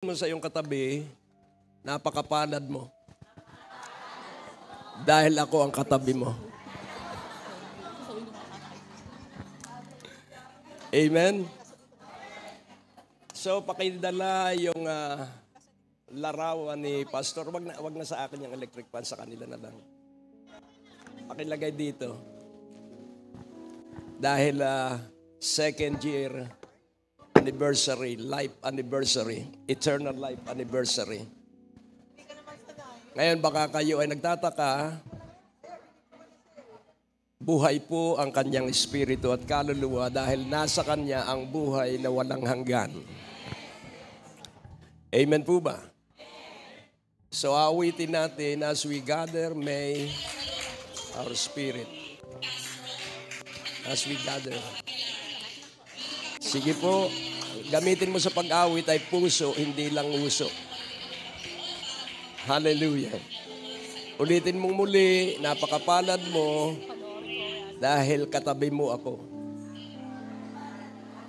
mo sa iyong katabi, napakapalad mo. Dahil ako ang katabi mo. Amen? So, pakidala yung larawan ni Pastor. Wag na sa akin yung electric fan, sa kanila na lang. Pakilagay dito. Dahil second year anniversary, life anniversary, eternal life anniversary. Ngayon baka kayo ay nagtataka, buhay po ang kanyang espiritu at kaluluwa dahil nasa kanya ang buhay na walang hanggan. Amen po ba? So awitin natin, as we gather, may our spirit. As we gather. Sige po, gamitin mo sa pag-awit ay puso, hindi lang uso. Hallelujah. Ulitin mong muli, napakapalad mo dahil katabi mo ako.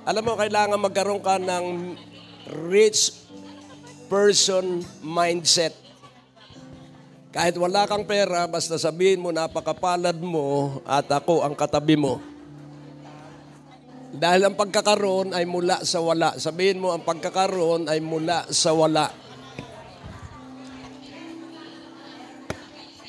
Alam mo, kailangan magkaroon ka ng rich person mindset. Kahit wala kang pera, basta sabihin mo, napakapalad mo at ako ang katabi mo. Dahil ang pagkakaroon ay mula sa wala. Sabihin mo, ang pagkakaroon ay mula sa wala.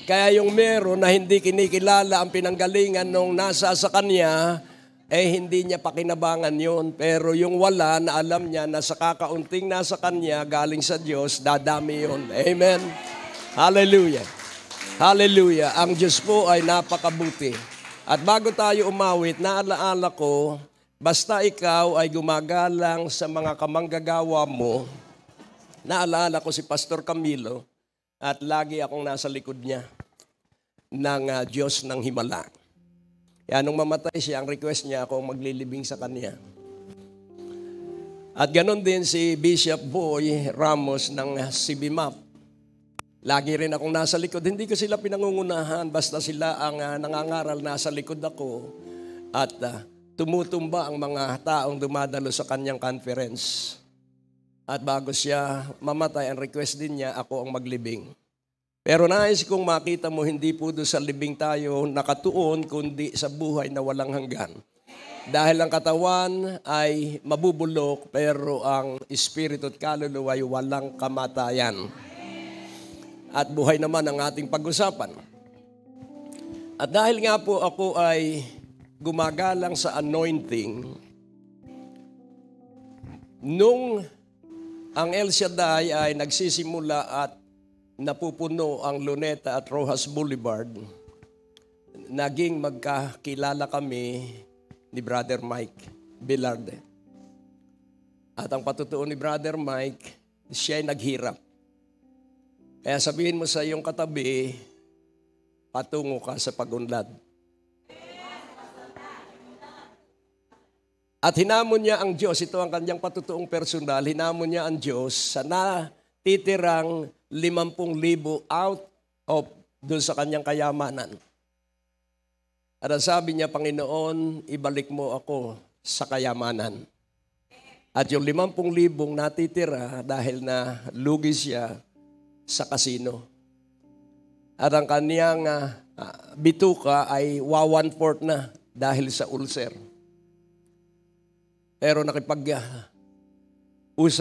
Kaya yung meron na hindi kinikilala ang pinanggalingan nung nasa sa kanya, hindi niya pakinabangan yun. Pero yung wala na alam niya na sa kakaunting nasa kanya, galing sa Diyos, dadami yun. Amen? Hallelujah. Hallelujah. Ang Diyos po ay napakabuti. At bago tayo umawit, naalaala ko, basta ikaw ay gumagalang sa mga kamanggagawa mo, naalala ko si Pastor Camilo at lagi akong nasa likod niya ng Diyos ng Himala. Kaya nung mamatay siya, ang request niya ako maglilibing sa kanya. At ganon din si Bishop Boy Ramos ng CBMAP. Lagi rin akong nasa likod. Hindi ko sila pinangungunahan, basta sila ang nangangaral, nasa likod ako. At tumutumba ang mga taong dumadalo sa kanyang conference. At bago siya mamatay, ang request din niya, ako ang maglibing. Pero nais kong makita mo, hindi po doon sa libing tayo nakatuon, kundi sa buhay na walang hanggan. Dahil ang katawan ay mabubulok, pero ang espiritu at kaluluwa ay walang kamatayan. At buhay naman ang ating pag-usapan. At dahil nga po ako ay gumagalang sa anointing, nung ang El Shaddai ay nagsisimula at napupuno ang Luneta at Rojas Boulevard, naging magkakilala kami ni Brother Mike Bilarde. At ang patutuon ni Brother Mike, siya ay naghirap. Kaya sabihin mo sa iyong katabi, patungo ka sa pag-unlad. At hinamon niya ang Diyos, ito ang kanyang patutuong personal, hinamon niya ang Diyos sa natitirang 50,000 out of doon sa kanyang kayamanan. At ang sabi niya, Panginoon, ibalik mo ako sa kayamanan. At yung 50,000 natitira dahil na lugi siya sa kasino. At ang kanyang bituka ay 1/4 na dahil sa ulcer. Pero nakipag-usap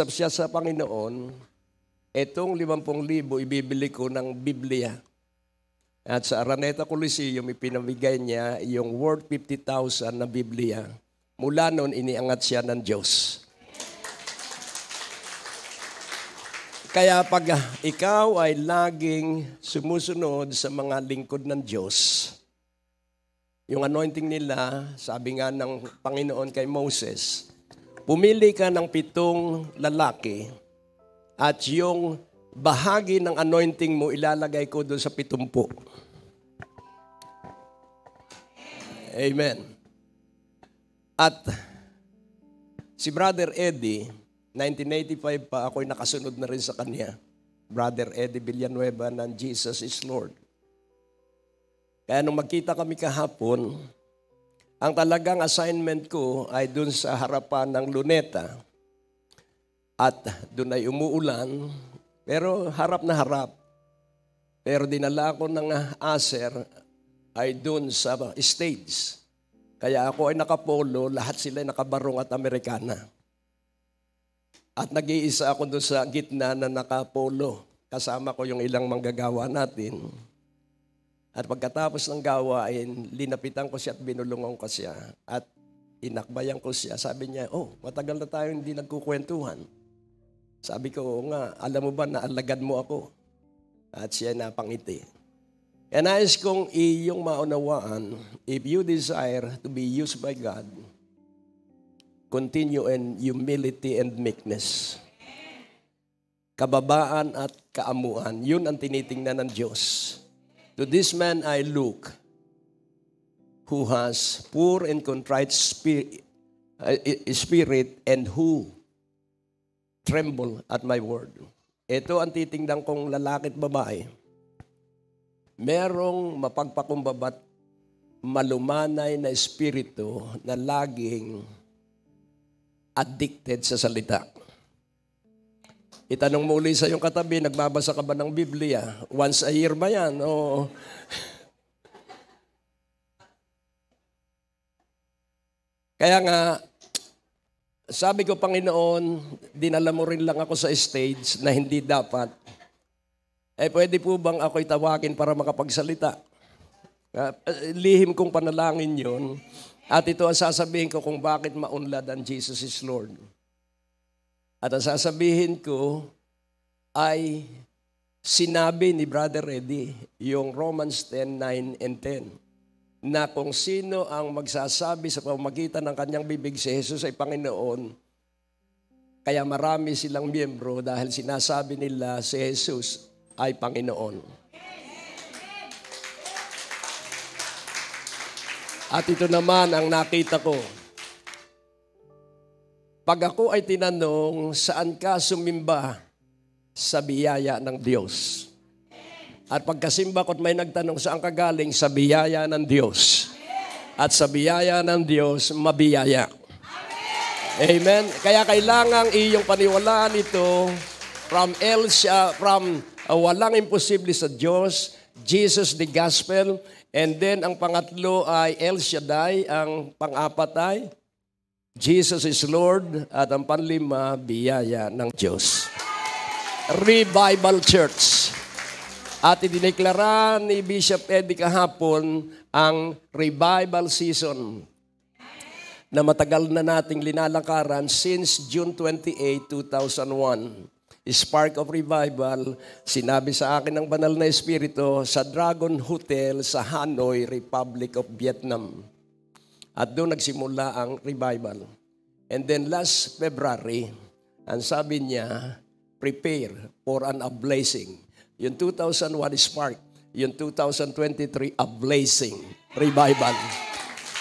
siya sa Panginoon, etong 50,000 ibibili ko ng Biblia. At sa Araneta Coliseum, ipinamigay niya yung worth 50,000 na Biblia. Mula noon, iniangat siya ng Diyos. Kaya pag ikaw ay laging sumusunod sa mga lingkod ng Diyos, yung anointing nila, sabi nga ng Panginoon kay Moses, pumili ka ng 7 lalaki at yung bahagi ng anointing mo ilalagay ko doon sa 70. Amen. At si Brother Eddie, 1985 pa ako'y nakasunod na rin sa kanya. Brother Eddie Villanueva ng Jesus is Lord. Kaya nung magkita kami kahapon, ang talagang assignment ko ay dun sa harapan ng Luneta. At doon ay umuulan, pero harap na harap. Pero dinala ko ng aser ay doon sa stage. Kaya ako ay nakapolo, lahat sila ay nakabarong at Amerikana. At nag-iisa ako doon sa gitna na nakapolo. Kasama ko yung ilang manggagawa natin. At pagkatapos ng gawain, linapitan ko siya at binulungan ko siya. At inakbayan ko siya. Sabi niya, matagal na tayo hindi nagkukwentuhan. Sabi ko, nga, alam mo ba na alagad mo ako? At siya napangiti. And nais kong iyong maunawaan, if you desire to be used by God, continue in humility and meekness. Kababaan at kaamuan, yun ang tinitingnan ng Diyos. To this man I look, who has poor and contrite spirit and who tremble at my word. Ito ang titingnan kong lalaki at babae. Merong mapagpakumbabat, malumanay na espiritu na laging addicted sa salita. Itanong mo uli sa iyong katabi, nagbabasa ka ba ng Biblia? Once a year ba yan? O... Kaya nga, sabi ko, Panginoon, dinala mo rin lang ako sa stage na hindi dapat. Pwede po bang ako'y tawagin para makapagsalita? Lihim kong panalangin yun. At ito ang sasabihin ko kung bakit maunlad ang Jesus is Lord. At ang sasabihin ko ay sinabi ni Brother Eddie, yung Romans 10:9 and 10, na kung sino ang magsasabi sa pamamagitan ng kanyang bibig si Jesus ay Panginoon, kaya marami silang miyembro dahil sinasabi nila si Jesus ay Panginoon. At ito naman ang nakita ko. Pag ako ay tinanong, saan ka sumimba? Sa biyaya ng Diyos. At pagkasimba ko't may nagtanong, saan ka galing? Sa biyaya ng Diyos. At sa biyaya ng Diyos, mabiyaya. Amen? Kaya kailangang iyong paniwalaan ito from walang imposible sa Diyos, Jesus the Gospel, and then ang pangatlo ay El Shaddai, ang pang-apat ay Jesus is Lord, at ang panlima, biyaya ng Diyos. Revival Church. At idineklara ni Bishop Eddie kahapon ang revival season na matagal na nating linalakaran since June 28, 2001. Spark of Revival, sinabi sa akin ng Banal na Espiritu sa Dragon Hotel sa Hanoi, Republic of Vietnam. At doon nagsimula ang revival. And then last February, ang sabi niya, prepare for an blessing. Yung 2001 spark, yung 2023 a blessing, revival.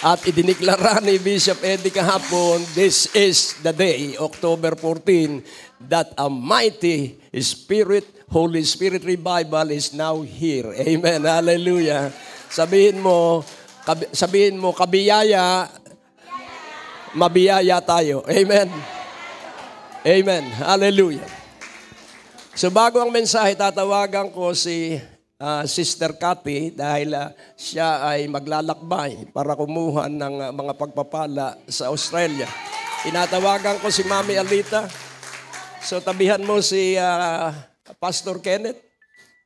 At idiniklara ni Bishop Eddie kahapon, this is the day, October 14, that a mighty Spirit, Holy Spirit revival is now here. Amen. Hallelujah. Sabihin mo, kabiyaya, mabiyaya tayo. Amen. Amen. Hallelujah. So bago ang mensahe, tatawagan ko si Sister Cathy dahil siya ay maglalakbay para kumuha ng mga pagpapala sa Australia. Tinatawagan ko si Mami Alita. So tabihan mo si Pastor Kenneth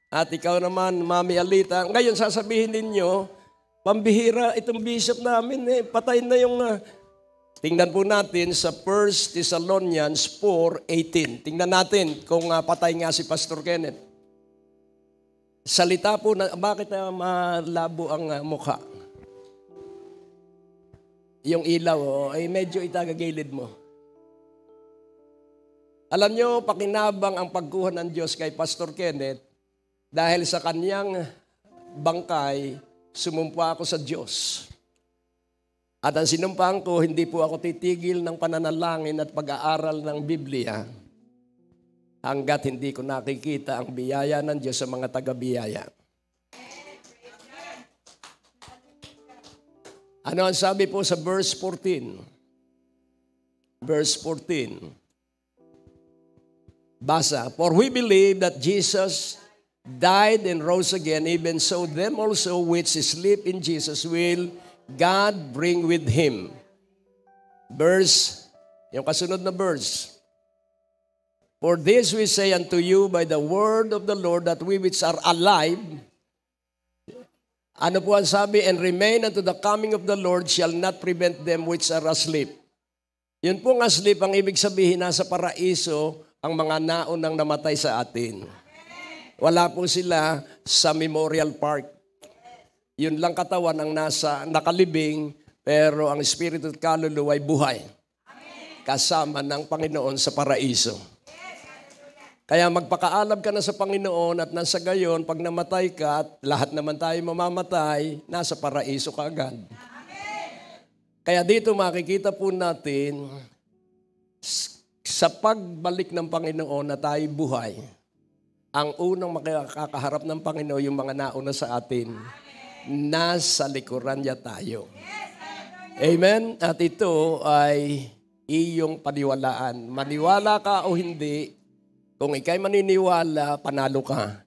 at ikaw naman, Mami Alita. Ngayon sasabihin ninyo, pambihira itong bishop namin, patay na yung... Tingnan po natin sa 1 Thessalonians 4:18. Tingnan natin kung patay nga si Pastor Kenneth. Salita po na, bakit malabo ang mukha? Yung ilaw, ay medyo itagagilid mo. Alam nyo, pakinabang ang pagkuha ng Diyos kay Pastor Kenneth dahil sa kanyang bangkay, sumumpa ako sa Diyos. At ang sinumpaan ko, hindi po ako titigil ng pananalangin at pag-aaral ng Biblia hanggat hindi ko nakikita ang biyaya ng Diyos sa mga taga-biyaya. Ano ang sabi po sa verse 14? Verse 14. Basa, for we believe that Jesus died and rose again, even so them also which sleep in Jesus will God bring with Him. Verse, yung kasunod na verse. For this we say unto you by the word of the Lord, that we which are alive, ano po ang sabi, and remain unto the coming of the Lord shall not prevent them which are asleep. Yun pong asleep, ang ibig sabihin, nasa paraiso ang mga naunang namatay sa atin. Wala po sila sa Memorial Park. Yun lang katawan ang nasa nakalibing, pero ang espiritu at kaluluwa ay buhay. Kasama ng Panginoon sa paraiso. Kaya magpakaalam ka na sa Panginoon at nasa gayon, pag namatay ka, at lahat naman tayo mamamatay, nasa paraiso ka agad. Kaya dito makikita po natin, sa pagbalik ng Panginoon na tayo buhay, ang unang makakaharap ng Panginoon, yung mga nauna sa atin, nasa likuran niya tayo. Amen? At ito ay iyong paniwalaan. Maniwala ka o hindi, kung ikay maniniwala, panalo ka.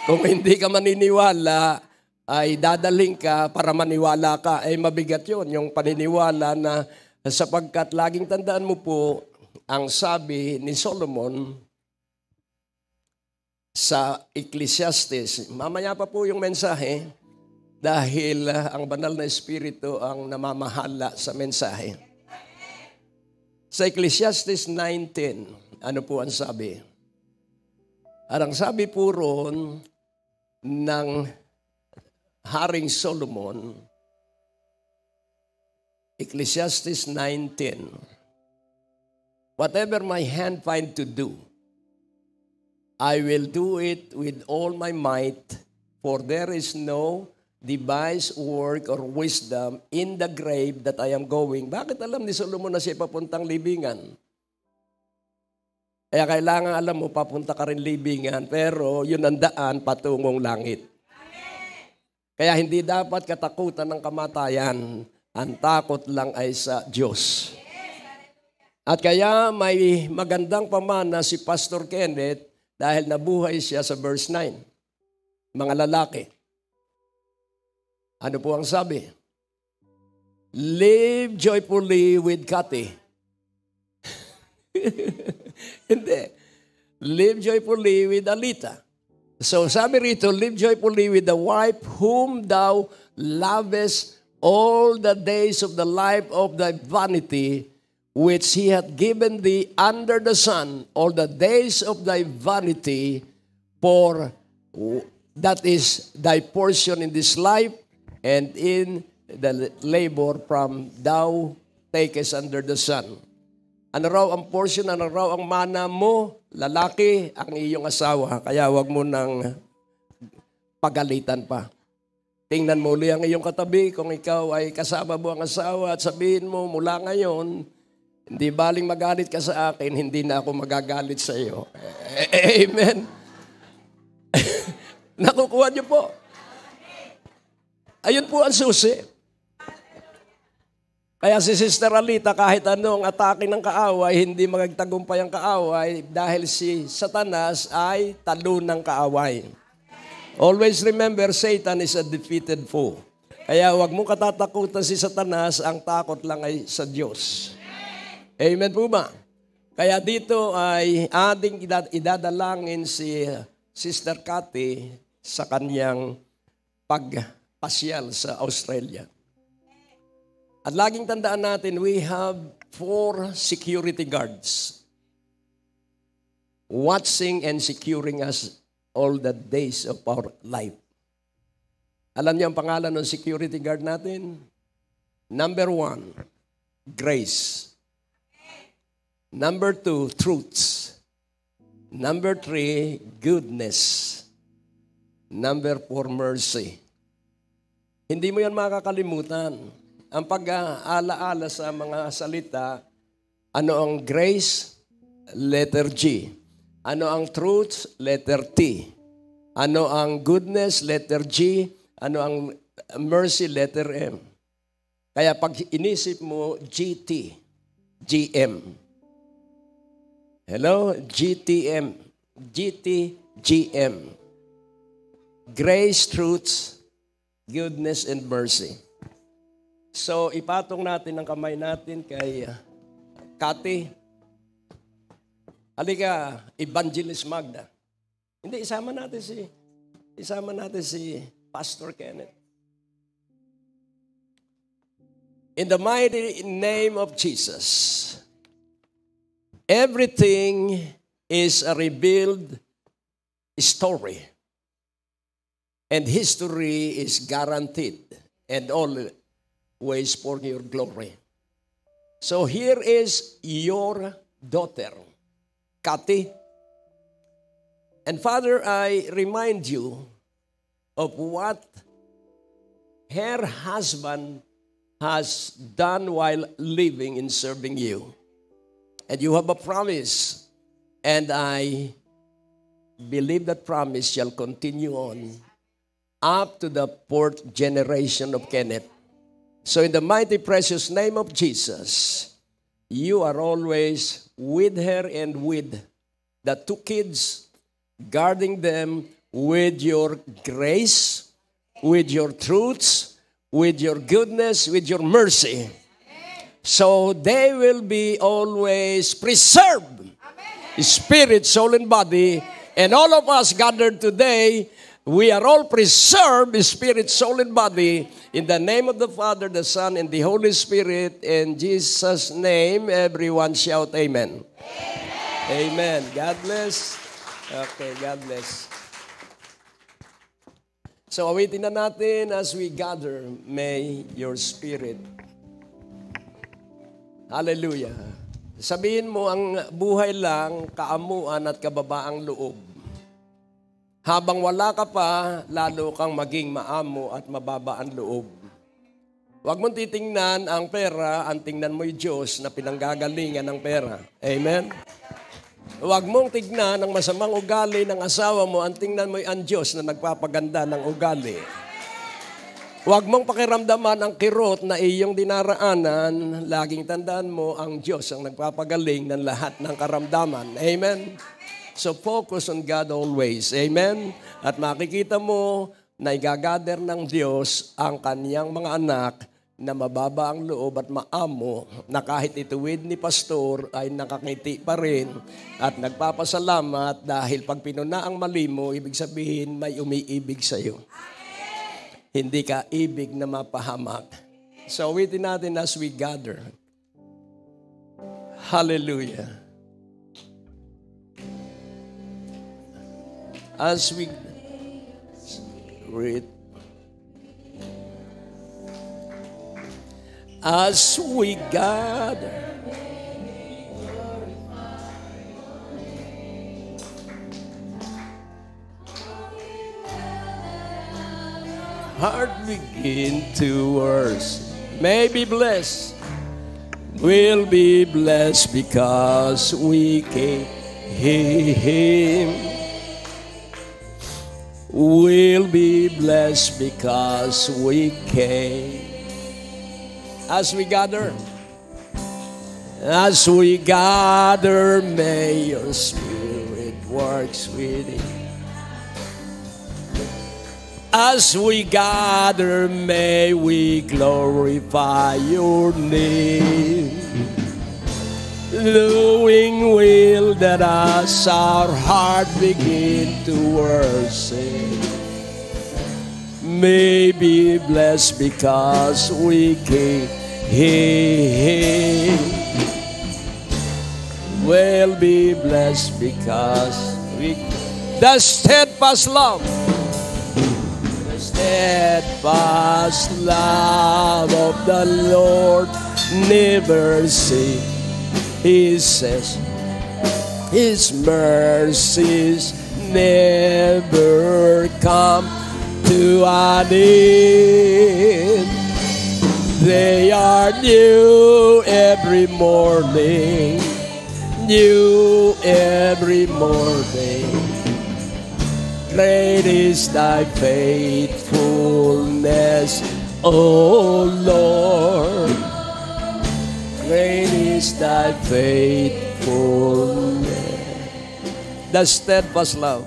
Kung hindi ka maniniwala, ay dadaling ka para maniwala ka. Ay mabigat yun, yung paniniwala na sapagkat laging tandaan mo po, ang sabi ni Solomon sa Ecclesiastes, mamaya pa po yung mensahe, dahil ang banal na espiritu ang namamahala sa mensahe. Sa Ecclesiastes 9:10, ano po ang sabi? Ang sabi po ron ng Haring Solomon, Ecclesiastes 9:10, whatever my hand find to do, I will do it with all my might, for there is no device, work, or wisdom in the grave that I am going. Bakit alam ni Solomon na siya papuntang libingan? Kaya kailangan alam mo, papunta ka rin libingan, pero yun ang daan patungong langit. Kaya hindi dapat katakutan ng kamatayan. Ang takot lang ay sa Diyos. At kaya may magandang pamana si Pastor Kenneth dahil nabuhay siya sa verse 9. Mga lalaki. Ano po ang sabi? Live joyfully with Cathy. Hindi. Live joyfully with Alita. So sabi rito, live joyfully with the wife whom thou lovest all the days of the life of thy vanity, which he hath given thee under the sun, all the days of thy vanity, for that is thy portion in this life, and in the labor from thou takest under the sun. Ano raw ang portion, ano raw ang mana mo, lalaki, ang iyong asawa. Kaya wag mo nang pagalitan pa. Tingnan mo ulit ang iyong katabi kung ikaw ay kasama mo ang asawa at sabihin mo mula ngayon, hindi baling magalit ka sa akin, hindi na ako magagalit sa iyo. Amen. Nakukuha niyo po. Ayun po ang susi. Kaya si Sister Alita, kahit anong atake ng kaaway, hindi magtagumpay ang kaaway dahil si Satanas ay talo ng kaaway. Always remember, Satan is a defeated foe. Kaya wag mo katatakutan si Satanas, ang takot lang ay sa Diyos. Amen po ba? Kaya dito ay ating idadalangin si Sister Cathy sa kanyang pagpasyal sa Australia. At laging tandaan natin, we have 4 security guards watching and securing us all the days of our life. Alam niyo ang pangalan ng security guard natin? Number 1, grace. Number 2, truths. Number 3, goodness. Number 4, mercy. Hindi mo yan makakalimutan. Ang pag-aalaala sa mga salita, ano ang grace? Letter G. Ano ang truth? Letter T. Ano ang goodness? Letter G. Ano ang mercy? Letter M. Kaya pag inisip mo, GT, GM. Hello? GTM. GTGM. Grace, Truth, Goodness, and Mercy. So, ipatong natin ang kamay natin kay Cathy. Halika, Evangelist Magda. Hindi, isama natin si Pastor Kenneth. In the mighty name of Jesus, everything is a revealed story. And history is guaranteed and always for your glory. So here is your daughter, Cathy. And Father, I remind you of what her husband has done while living and serving you. And you have a promise, and I believe that promise shall continue on up to the 4th generation of Kenneth. So in the mighty precious name of Jesus, you are always with her and with the 2 kids, guarding them with your grace, with your truths, with your goodness, with your mercy. So they will be always preserved, spirit, soul, and body. And all of us gathered today, we are all preserved, spirit, soul, and body. In the name of the Father, the Son, and the Holy Spirit. In Jesus' name, everyone shout amen. Amen. God bless. Okay, God bless. So awitin na natin as we gather, may your spirit. Hallelujah. Sabihin mo, ang buhay lang, kaamuan at kababaang loob. Habang wala ka pa, lalo kang maging maamo at mababa ang loob. Huwag mong titingnan ang pera, ang tingnan mo yung Diyos na pinanggagalingan ng pera. Amen? Huwag mong tignan ang masamang ugali ng asawa mo, ang tingnan mo ang Diyos na nagpapaganda ng ugali. Huwag mong pakiramdaman ang kirot na iyong dinaraanan, laging tandaan mo ang Diyos ang nagpapagaling ng lahat ng karamdaman. Amen? So focus on God always. Amen? At makikita mo na igagather ng Diyos ang kaniyang mga anak na mababa ang loob at maamo, na kahit ituwid ni pastor ay nakangiti pa rin at nagpapasalamat dahil pag pinuna ang mali mo, ibig sabihin may umiibig sa iyo. Hindi ka ibig na mapahamak. So awitin natin as we gather. Hallelujah. As we read, as we gather, heart begin to worship. May be blessed, will be blessed because we came. Will be blessed because we came. As we gather, may your spirit works within. As we gather, may we glorify your name. Knowing will that as our heart begin to worship, may be blessed because we came. Will be blessed because we the steadfast love of the Lord never ceases. He says His mercies never come to an end. They are new every morning, new every morning. Great is thy faithfulness, O Lord. Great is thy faithfulness. The steadfast love.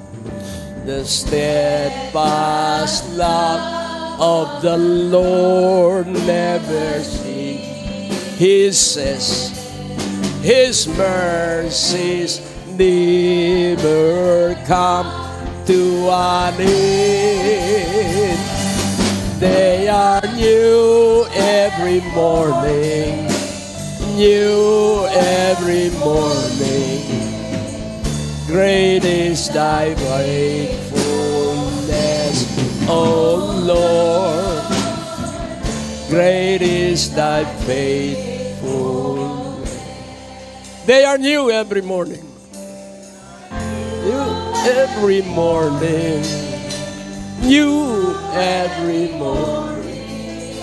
The steadfast love of the Lord never ceases. He says, His mercies never come to an end. They are new every morning, new every morning. Great is thy faithfulness, O Lord. Great is thy faithfulness. They are new every morning. New every morning. New every morning.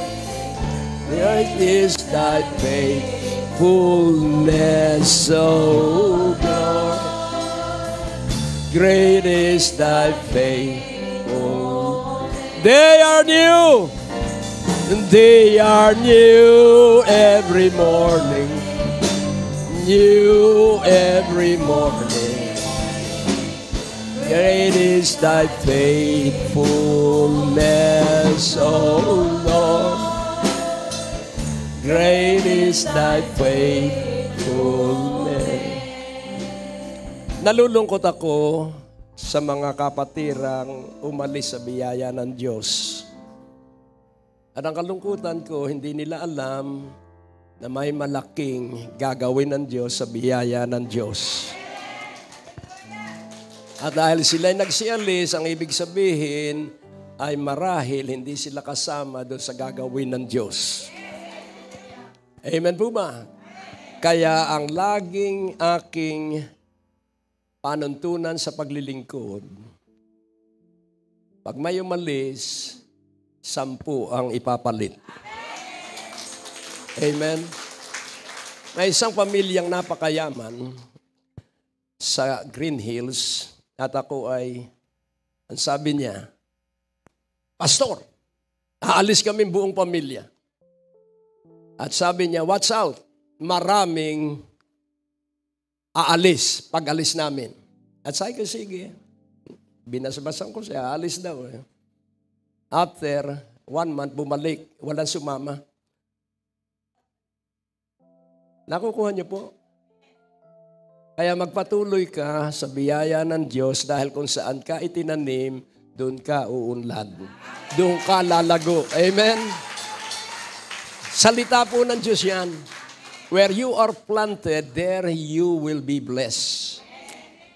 Great is thy faithfulness, O Lord. Great is thy faithfulness. They are new. They are new every morning. New every morning. Great is thy faithfulness, O Lord. Great is thy faithfulness. Nalulungkot ako sa mga kapatirang umalis sa biyaya ng Diyos. At ang kalungkutan ko, hindi nila alam na may malaking gagawin ng Diyos sa biyaya ng Diyos. At dahil sila'y nagsialis, ang ibig sabihin ay marahil hindi sila kasama doon sa gagawin ng Diyos. Amen po ba? Kaya ang laging aking panuntunan sa paglilingkod, pag may umalis, 10 ang ipapalit. Amen? May isang pamilyang napakayaman sa Green Hills at ako ay, ang sabi niya, Pastor, aalis kami buong pamilya. At sabi niya, watch out, maraming aalis pag-alis namin. At sabi ko, sige. Binasbasan ko siya, aalis daw. After 1 month, bumalik, walang sumama. Nakukuha niyo po? Kaya magpatuloy ka sa biyaya ng Diyos dahil kung saan ka itinanim, doon ka uunlad. Doon ka lalago. Amen? Salita po ng Diyos yan. Where you are planted, there you will be blessed.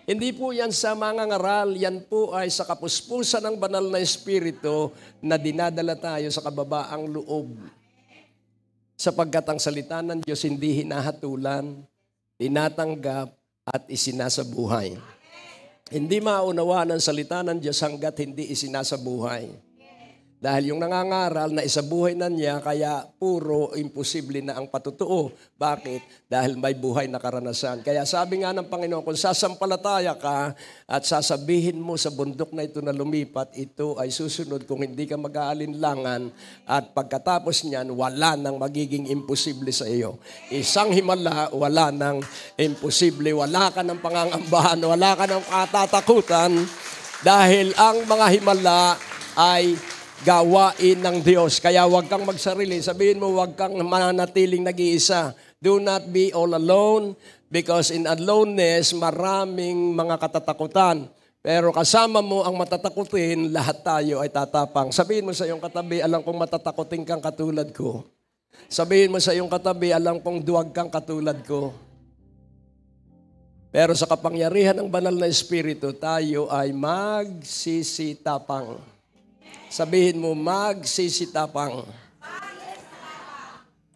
Hindi po yan sa mga ngaral, yan po ay sa kapuspusan ng banal na Espiritu na dinadala tayo sa kababaang loob. Sapagkat ang salita ng Diyos hindi hinahatulan, tinatanggap at isinasabuhay. Hindi maunawa ng salita ng Diyos hanggat hindi isinasabuhay. Dahil yung nangangaral na isabuhay na niya, kaya puro imposible na ang patutuo. Bakit? Dahil may buhay na karanasan. Kaya sabi nga ng Panginoon, kung sasampalataya ka at sasabihin mo sa bundok na ito na lumipat, ito ay susunod kung hindi ka mag-aalinlangan at pagkatapos niyan, wala nang magiging imposible sa iyo. Isang himala, wala nang imposible. Wala ka ng pangangambahan, wala ka ng katatakutan dahil ang mga himala ay gawain ng Diyos. Kaya huwag kang magsarili. Sabihin mo, huwag kang mananatiling nag-iisa. Do not be all alone because in aloneness, maraming mga katatakutan. Pero kasama mo ang matatakutin, lahat tayo ay tatapang. Sabihin mo sa iyong katabi, alam kong matatakutin kang katulad ko. Sabihin mo sa iyong katabi, alam kong duwag kang katulad ko. Pero sa kapangyarihan ng banal na Espiritu, tayo ay magsisitapang. Sabihin mo, magsisitapang.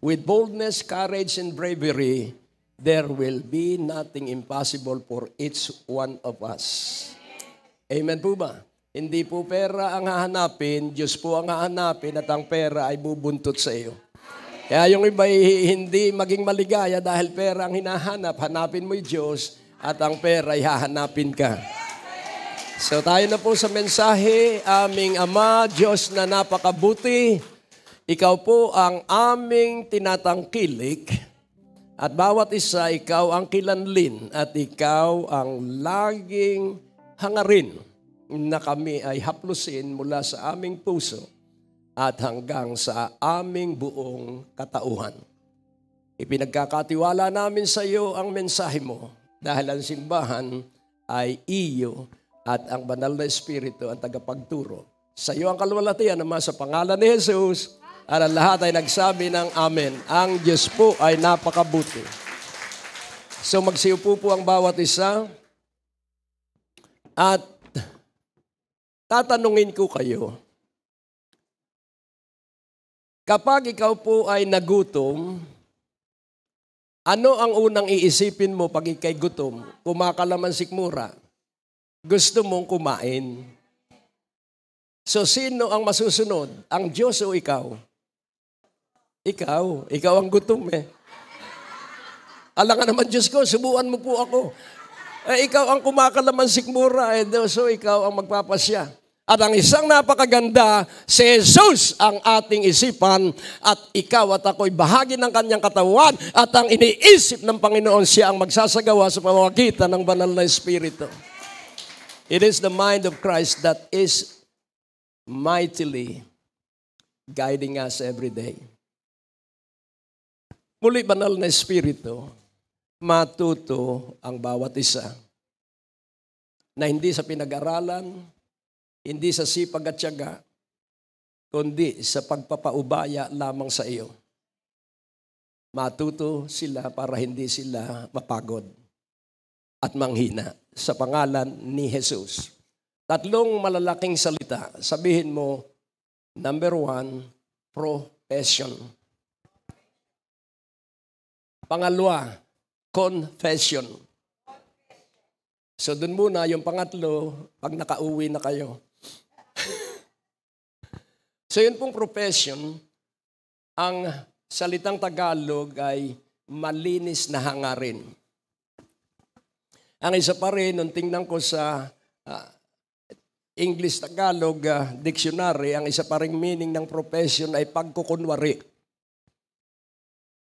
With boldness, courage, and bravery, there will be nothing impossible for each one of us. Amen po ba? Hindi po pera ang hahanapin, Diyos po ang hahanapin at ang pera ay bubuntot sa iyo. Kaya yung iba hindi maging maligaya dahil pera ang hinahanap, hanapin mo yung Diyos at ang pera ay hahanapin ka. So tayo na po sa mensahe, aming Ama, Diyos na napakabuti. Ikaw po ang aming tinatangkilik At bawat isa, ikaw ang kilanlin at ikaw ang laging hangarin na kami ay haplusin mula sa aming puso at hanggang sa aming buong katauhan. Ipinagkakatiwala namin sa iyo ang mensahe mo dahil ang simbahan ay iyo at ang banal na Espiritu ang tagapagturo. Sa iyo ang kaluwalhatian naman sa pangalan ni Jesus. At ang lahat ay nagsabi ng Amen. Ang Diyos po ay napakabuti. So magsiupo po ang bawat isa. At tatanungin ko kayo, kapag ikaw po ay nagutom, ano ang unang iisipin mo pag ikay gutom? Kumakalaman sikmura. Gusto mong kumain. So sino ang masusunod? Ang Diyos o ikaw? Ikaw ang gutom eh. Alam nga naman Diyos ko, subuan mo po ako. Ikaw ang kumakalaman sikmura so ikaw ang magpapasya. At ang isang napakaganda, si Jesus ang ating isipan at ikaw at ako'y bahagi ng kanyang katawan at ang iniisip ng Panginoon siya ang magsasagawa sa pamamagitan ng banal na Espiritu. It is the mind of Christ that is mightily guiding us every day. Muli, banal na Espiritu, matuto ang bawat isa na hindi sa pinag-aralan, hindi sa sipag at tiyaga, kundi sa pagpapaubaya lamang sa iyo. Matuto sila para hindi sila mapagod at manghina sa pangalan ni Jesus. 3 malalaking salita. Sabihin mo, number 1, profession. Pangalawa, confession. So dun muna, yung pangatlo, pag nakauwi na kayo. So yun pong profession, ang salitang Tagalog ay malinis na hangarin. Ang isa pa rin, nung tingnan ko sa English-Tagalog dictionary, ang isa pa rin meaning ng profession ay pagkukunwari.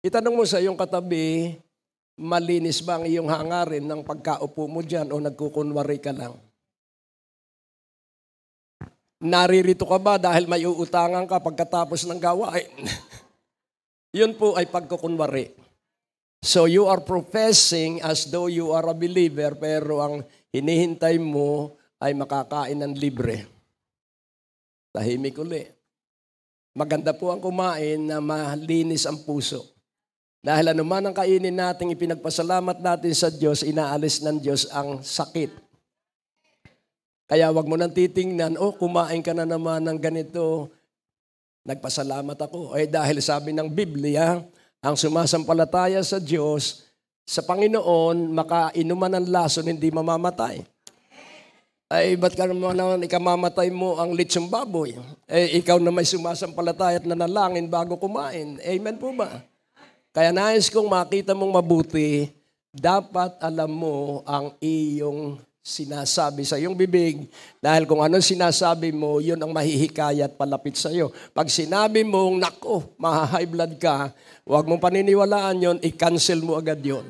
Itanong mo sa iyong katabi, malinis ba ang iyong hangarin ng pagkaupo mo dyan o nagkukunwari ka lang? Naririto ka ba dahil may uutangan ka pagkatapos ng gawain? Yun po ay pagkukunwari. So you are professing as though you are a believer pero ang hinihintay mo ay makakain ng libre. Tahimik uli. Maganda po ang kumain na malinis ang puso. Dahil anuman ang kainin natin, ipinagpasalamat natin sa Diyos, inaalis ng Diyos ang sakit. Kaya wag mo nang titingnan, kumain ka na naman ng ganito, nagpasalamat ako. Dahil sabi ng Biblia, ang sumasampalataya sa Diyos, sa Panginoon, makainuman ng lason, hindi mamamatay. Ba't ka naman ikamamatay mo ang litsong baboy? Ikaw na may sumasampalataya at nanalangin bago kumain. Amen po ba? Kaya nais kong makita mong mabuti, dapat alam mo ang iyong sinasabi sa iyong bibig. Dahil kung anong sinasabi mo, yun ang mahihikayat palapit sa iyo. Pag sinabi mong, nako, maha-high blood ka, huwag mong paniniwalaan yun, i-cancel mo agad yun.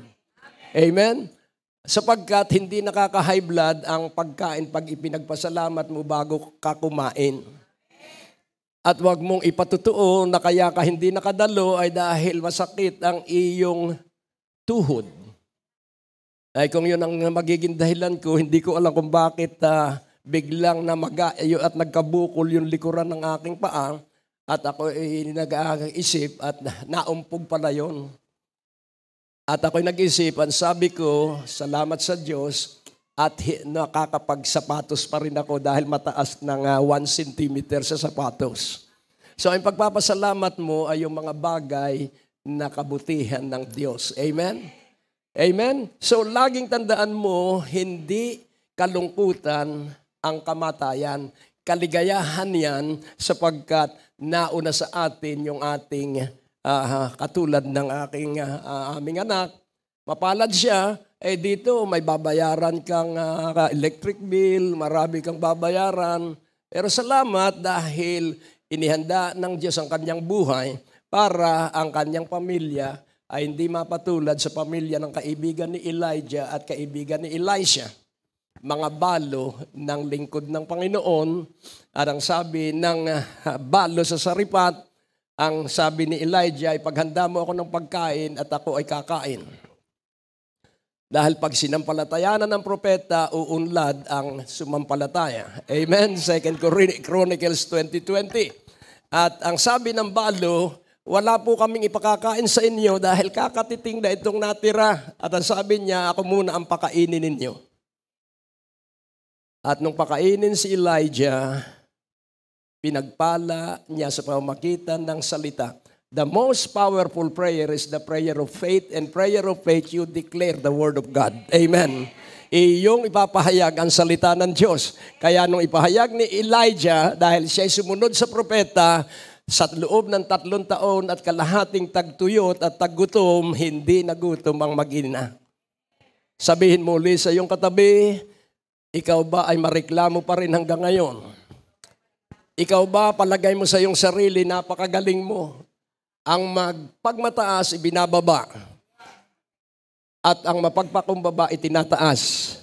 Amen? Sapagkat hindi nakaka-high blood ang pagkain pag ipinagpasalamat mo bago ka kumain. At wag mong ipatutuo na kaya ka hindi nakadalo ay dahil masakit ang iyong tuhod. Ay kung yun ang magiging dahilan ko, hindi ko alam kung bakit biglang namagayo at nagkabukol yung likuran ng aking paa at ako nag-aisip at naumpog pala yun. At ako'y nag-isipan, sabi ko, salamat sa Diyos at nakakapagsapatos pa rin ako dahil mataas ng 1 centimeter sa sapatos. So, ang pagpapasalamat mo ay yung mga bagay na kabutihan ng Diyos. Amen? Amen? So, laging tandaan mo, hindi kalungkutan ang kamatayan. Kaligayahan yan sapagkat nauna sa atin yung ating katulad ng aming anak. Mapalad siya, dito may babayaran kang electric bill, marami kang babayaran. Pero salamat dahil inihanda ng Diyos ang kanyang buhay para ang kanyang pamilya ay hindi mapatulad sa pamilya ng kaibigan ni Elijah at kaibigan ni Elisha. Mga balo ng lingkod ng Panginoon. At ang sabi ng balo sa Saripat, ang sabi ni Elijah ay paghanda mo ako ng pagkain at ako ay kakain. Dahil pag sinampalatayanan ng propeta, uunlad ang sumampalataya. Amen? 2 Chronicles 20:20. At ang sabi ng balo, wala po kaming ipakakain sa inyo dahil kakatiting na itong natira. At ang sabi niya, ako muna ang pakainin ninyo. At nung pakainin si Elijah, pinagpala niya sa pamamagitan ng salita. The most powerful prayer is the prayer of faith, and prayer of faith, you declare the word of God. Amen. Iyong ipapahayag ang salita ng Diyos. Kaya nung ipahayag ni Elijah, dahil siya'y sumunod sa propeta, sa loob ng 3 taon at kalahating tagtuyot at taggutom, hindi nagutom ang mag-ina. Sabihin mo ulit sa iyong katabi, ikaw ba ay mareklamo pa rin hanggang ngayon? Ikaw ba, palagay mo sa iyong sarili, napakagaling mo. Ang pagmataas, ibinababa. At ang mapagpakumbaba, itinataas.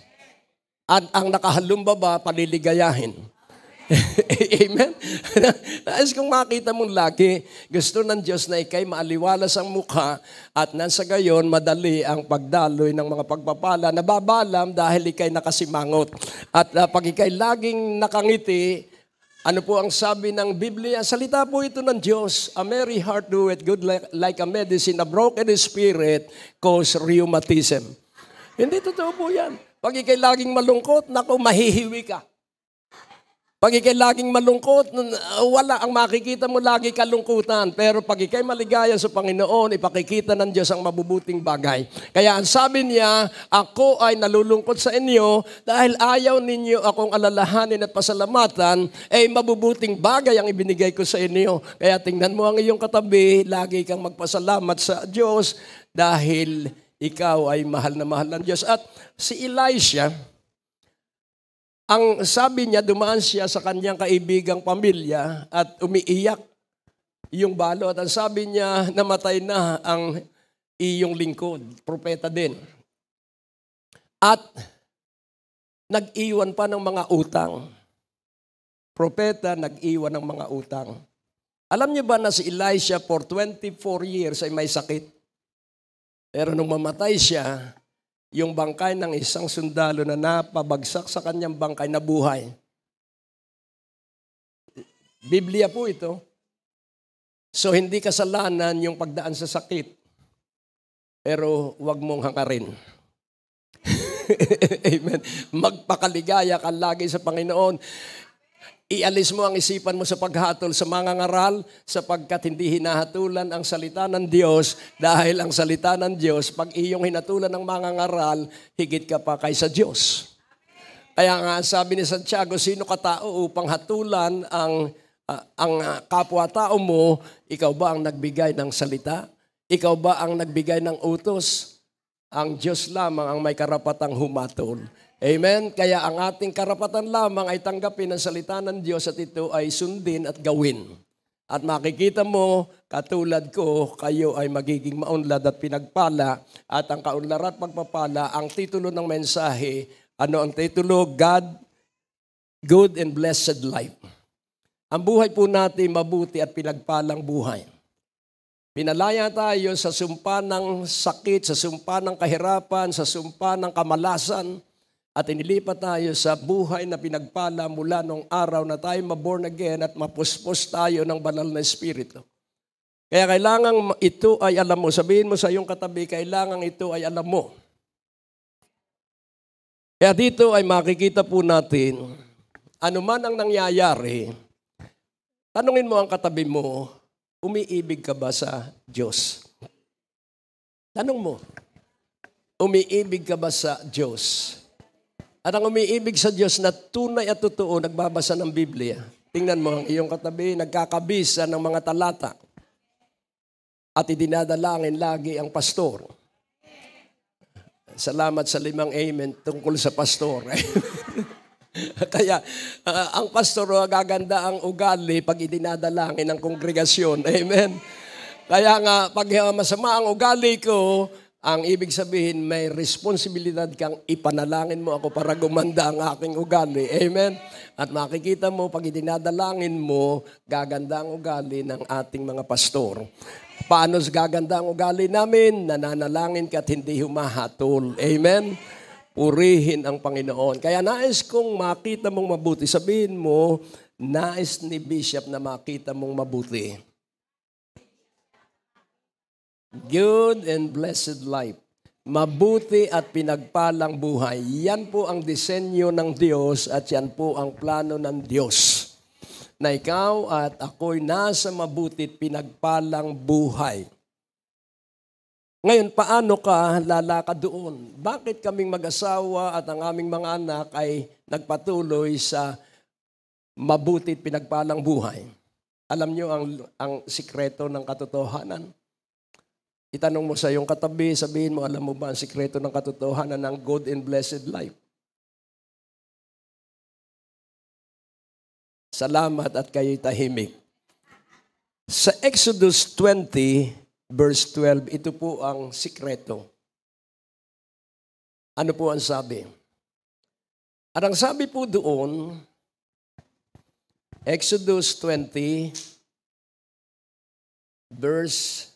At ang nakahalumbaba, paliligayahin. Amen? Nais kong makita mong lagi, gusto ng Diyos na ikay maaliwalas ang mukha at nasa gayon, madali ang pagdaloy ng mga pagpapala. Nababalam dahil ikay nakasimangot. At pag ikay laging nakangiti, ano po ang sabi ng Biblia? Salita po ito ng Diyos. A merry heart doeth good like a medicine. A broken spirit cause rheumatism. Hindi totoo po yan. Pag ikay laging malungkot, naku, mahihiwi ka. Pag ikay laging malungkot, wala ang makikita mo lagi kalungkutan. Pero pag ikay maligaya sa Panginoon, ipakikita ng Diyos ang mabubuting bagay. Kaya ang sabi niya, ako ay nalulungkot sa inyo dahil ayaw ninyo akong alalahanin at pasalamatan, mabubuting bagay ang ibinigay ko sa inyo. Kaya tingnan mo ang iyong katabi, lagi kang magpasalamat sa Diyos dahil ikaw ay mahal na mahal ng Diyos. At si Elisha, ang sabi niya, dumaan siya sa kanyang kaibigang pamilya at umiiyak yung balo. At ang sabi niya, namatay na ang iyong lingkod, propeta din. At nag-iwan pa ng mga utang. Propeta, nag-iwan ng mga utang. Alam niyo ba na si Elisha for 24 years ay may sakit? Pero nung mamatay siya, yung bangkay ng isang sundalo na napabagsak sa kanyang bangkay na buhay. Biblia po ito. So hindi kasalanan yung pagdaan sa sakit. Pero huwag mong hangarin. Amen. Magpakaligaya ka lagi sa Panginoon. Ialis mo ang isipan mo sa paghatol sa mga ngaral sapagkat hindi hinahatulan ang salita ng Diyos dahil ang salita ng Diyos, pag iyong hinatulan ng mga ngaral, higit ka pa kaysa Diyos. Kaya nga sabi ni Santiago, sino ka tao upang hatulan ang kapwa-tao mo? Ikaw ba ang nagbigay ng salita? Ikaw ba ang nagbigay ng utos? Ang Diyos lamang ang may karapatang humatol. Amen? Kaya ang ating karapatan lamang ay tanggapin ang salita ng Diyos at ito ay sundin at gawin. At makikita mo, katulad ko, kayo ay magiging maunlad at pinagpala. At ang kaunlad at pagpapala, ang titulo ng mensahe, ano ang titulo? God, Good and Blessed Life. Ang buhay po natin mabuti at pinagpalang buhay. Pinalaya tayo sa sumpa ng sakit, sa sumpa ng kahirapan, sa sumpa ng kamalasan, at inilipat tayo sa buhay na pinagpala mula nung araw na tayo maborn again at mapuspos tayo ng banal na Espiritu. Kaya kailangan ito ay alam mo. Sabihin mo sa iyong katabi, kailangan ito ay alam mo. Kaya dito ay makikita po natin, ano man ang nangyayari, tanungin mo ang katabi mo, umiibig ka ba sa Diyos? Tanong mo, umiibig ka ba sa Diyos? At ang umiibig sa Diyos na tunay at totoo, nagbabasa ng Biblia. Tingnan mo ang iyong katabi, nagkakabisa ng mga talata. At idinadalangin lagi ang pastor. Salamat sa 5 amen tungkol sa pastor. Kaya ang pastor, gaganda ang ugali pag idinadalangin ng kongregasyon. Amen. Kaya nga, pag masama ang ugali ko, ang ibig sabihin, may responsibilidad kang ipanalangin mo ako para gumanda ang aking ugali. Amen? At makikita mo, pag idinadalangin mo, gaganda ang ugali ng ating mga pastor. Paano gaganda ang ugali namin? Nananalangin ka at hindi humahatol. Amen? Purihin ang Panginoon. Kaya nais kong makita mong mabuti. Sabihin mo, nais ni Bishop na makita mong mabuti. Good and blessed life. Mabuti at pinagpalang buhay. Yan po ang disenyo ng Diyos at yan po ang plano ng Diyos. Na ikaw at ako'y nasa mabuti at pinagpalang buhay. Ngayon, paano ka lalakad doon? Bakit kaming mag-asawa at ang aming mga anak ay nagpatuloy sa mabuti at pinagpalang buhay? Alam nyo ang sikreto ng katotohanan? Itanong mo sa iyong katabi, sabihin mo, alam mo ba ang sikreto ng katotohanan ng good and blessed life? Salamat at kayo'y tahimik. Sa Exodus 20, verse 12, ito po ang sikreto. Ano po ang sabi? At ang sabi po doon, Exodus 20, verse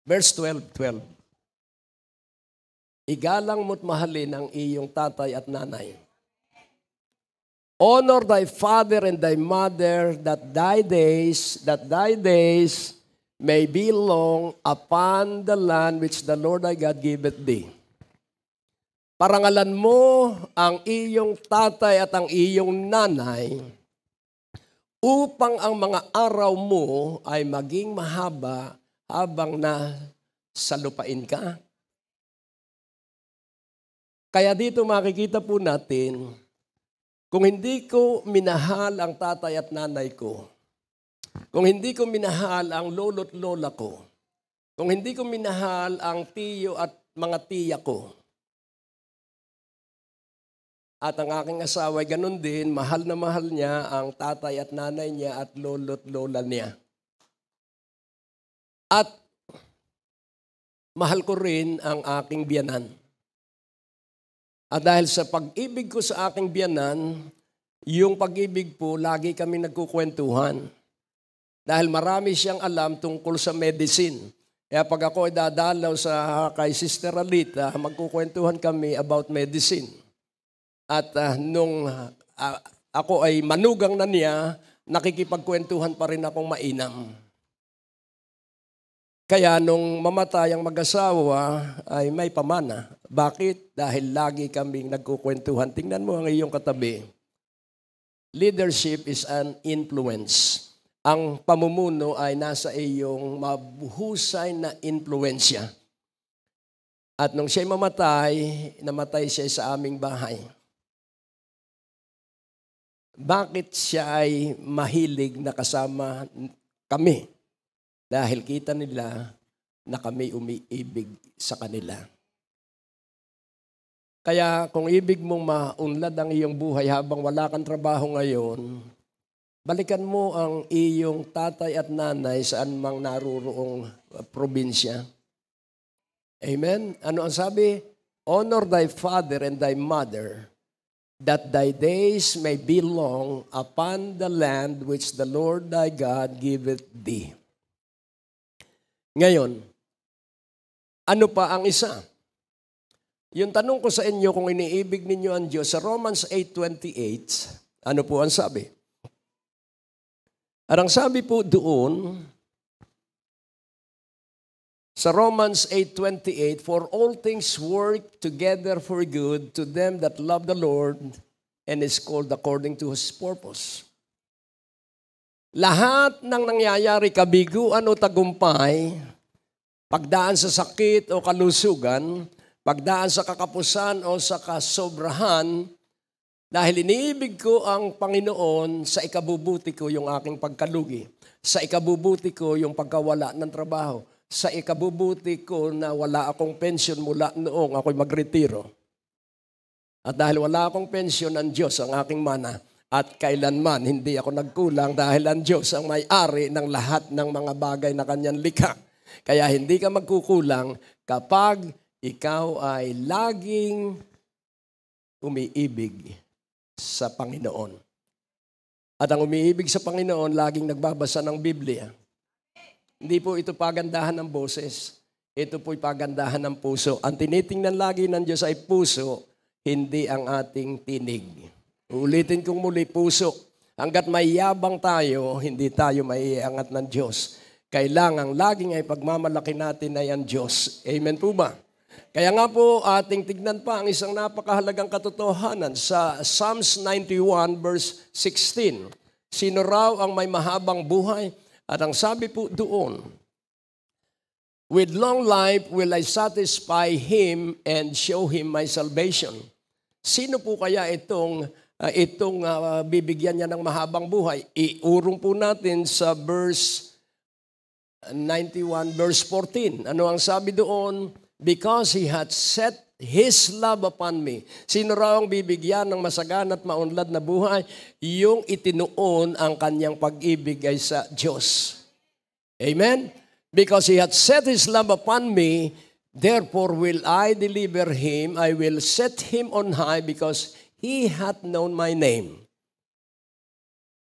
12. Igalang mo't mahalin ang iyong tatay at nanay. Honor thy father and thy mother, that thy days may be long upon the land which the Lord thy God giveth thee. Parangalan mo ang iyong tatay at ang iyong nanay upang ang mga araw mo ay maging mahaba habang nasa lupain ka. Kaya dito makikita po natin, kung hindi ko minahal ang tatay at nanay ko, kung hindi ko minahal ang lolo't lola ko, kung hindi ko minahal ang tiyo at mga tiya ko, at ang aking asawa ay ganun din, mahal na mahal niya ang tatay at nanay niya at lolo't lola niya. At mahal ko rin ang aking biyanan. At dahil sa pag-ibig ko sa aking biyanan, yung pag-ibig po, lagi kami nagkukwentuhan. Dahil marami siyang alam tungkol sa medicine. Kaya pag ako ay dadalaw kay Sister Alita, magkukwentuhan kami about medicine. At nung ako ay manugang na niya, nakikipagkwentuhan pa rin akong mainam. Kaya nung mamatay ang mag-asawa ay may pamana. Bakit? Dahil lagi kaming nagkukwentuhan. Tingnan mo ang iyong katabi. Leadership is an influence. Ang pamumuno ay nasa iyong mabuhusay na influensya. At nung siya'y namatay siya sa aming bahay. Bakit siya ay mahilig na kasama kami? Dahil kita nila na kami umiibig sa kanila. Kaya kung ibig mong maunlad ang iyong buhay habang wala kang trabaho ngayon, balikan mo ang iyong tatay at nanay saan mang naroroong probinsya. Amen? Ano ang sabi? Honor thy father and thy mother, that thy days may be long upon the land which the Lord thy God giveth thee. Ngayon, ano pa ang isa? Yung tanong ko sa inyo kung iniibig ninyo ang Diyos, sa Romans 8:28, ano po ang sabi? At ang sabi po doon, sa Romans 8:28, for all things work together for good to them that love the Lord and is called according to His purpose. Lahat ng nangyayari, kabiguan o tagumpay, pagdaan sa sakit o kalusugan, pagdaan sa kakapusan o sa kasobrahan, dahil iniibig ko ang Panginoon, sa ikabubuti ko yung aking pagkalugi. Sa ikabubuti ko yung pagkawala ng trabaho. Sa ikabubuti ko na wala akong pensyon mula noong ako'y magretiro. At dahil wala akong pensyon, ang Diyos ang aking mana. At kailanman hindi ako nagkulang dahil ang Diyos ang may-ari ng lahat ng mga bagay na kanyang likha. Kaya hindi ka magkukulang kapag ikaw ay laging umiibig sa Panginoon. At ang umiibig sa Panginoon, laging nagbabasa ng Biblia. Hindi po ito pagandahan ng boses. Ito po'y pagandahan ng puso. Ang tinitingnan lagi ng Diyos ay puso, hindi ang ating tinig. Ulitin kong muli, puso. Hanggat may yabang tayo, hindi tayo maiangat ng Diyos. Kailangang laging ay pagmamalaki natin ay ang Diyos. Amen po ba? Kaya nga po, ating tignan pa ang isang napakahalagang katotohanan sa Psalms 91 verse 16. Sino raw ang may mahabang buhay? At ang sabi po doon, with long life will I satisfy him and show him my salvation. Sino po kaya itong bibigyan niya ng mahabang buhay? Iurong po natin sa verse 91 verse 14. Ano ang sabi doon? Because he had set his love upon me. Sino raw ang bibigyan ng masagan at maunlad na buhay? Yung itinuon ang kanyang pag-ibig ay sa Diyos. Amen? Because he had set his love upon me, therefore will I deliver him. I will set him on high because he hath known my name.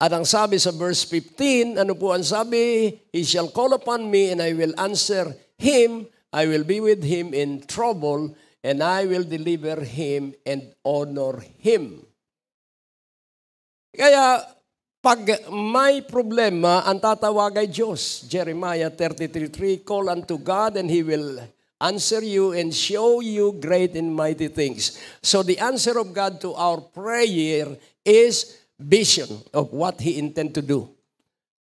At ang sabi sa verse 15, ano po ang sabi? He shall call upon me and I will answer him. I will be with him in trouble, and I will deliver him and honor him. Kaya, pag may problema, ang tatawag ay Diyos. Jeremiah 33:3, call unto God, and He will answer you and show you great and mighty things. So the answer of God to our prayer is vision of what He intend to do.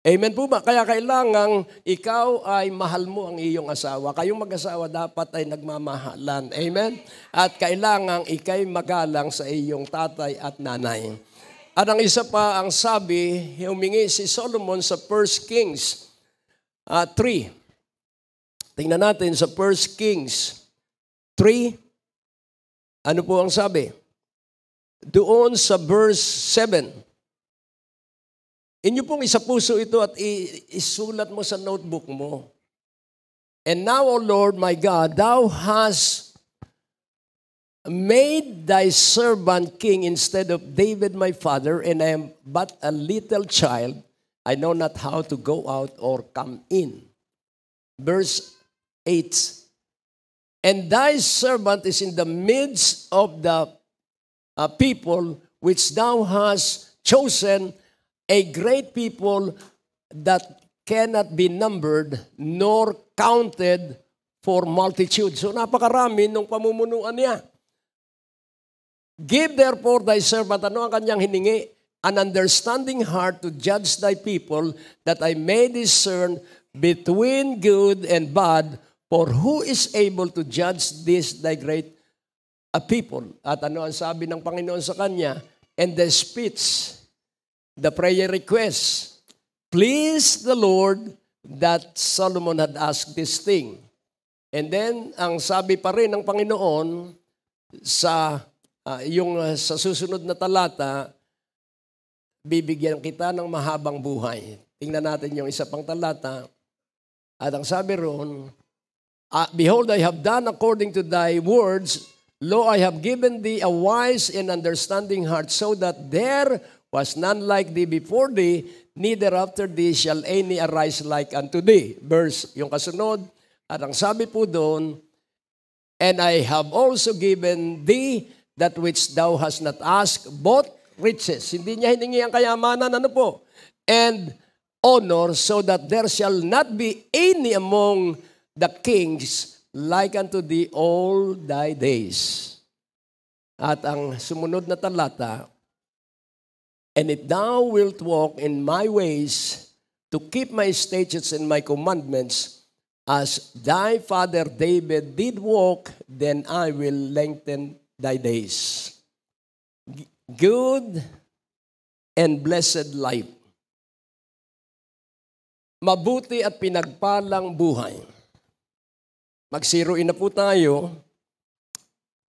Amen po ba? Kaya kailangang ikaw ay mahal mo ang iyong asawa. Kayong mag-asawa dapat ay nagmamahalan. Amen? At kailangang ikay magalang sa iyong tatay at nanay. At ang isa pa, ang sabi, humingi si Solomon sa 1 Kings 3. Tingnan natin sa 1 Kings 3. Ano po ang sabi? Doon sa verse 7. Inyo pong isa puso ito at isulat mo sa notebook mo. And now, O Lord my God, Thou hast made Thy servant king instead of David my father, and I am but a little child. I know not how to go out or come in. Verse 8. And Thy servant is in the midst of the people which Thou hast chosen, a great people that cannot be numbered nor counted for multitude. So napakarami nung pamumunuan niya. Give therefore thy servant, ano ang kanyang hiningi? An understanding heart to judge thy people, that I may discern between good and bad, for who is able to judge this thy great people? At ano ang sabi ng Panginoon sa kanya? And the speech, the prayer request, please the Lord that Solomon had asked this thing. And then, ang sabi pa rin ng Panginoon sa sa susunod na talata, bibigyan kita ng mahabang buhay. Tingnan natin yung isa pang talata. At ang sabi ron, behold, I have done according to thy words. Lo, I have given thee a wise and understanding heart, so that there was none like thee before thee, neither after thee shall any arise like unto thee. Verse, yung kasunod, at ang sabi po doon, and I have also given thee that which thou hast not asked, both riches. Hindi niya hiningi ang kayamanan, ano po? And honor, so that there shall not be any among the kings like unto thee all thy days. At ang sumunod na talata, and if thou wilt walk in my ways, to keep my statutes and my commandments, as thy father David did walk, then I will lengthen thy days. Good and blessed life. Mabuti at pinagpalang buhay. Mag-zero in na po tayo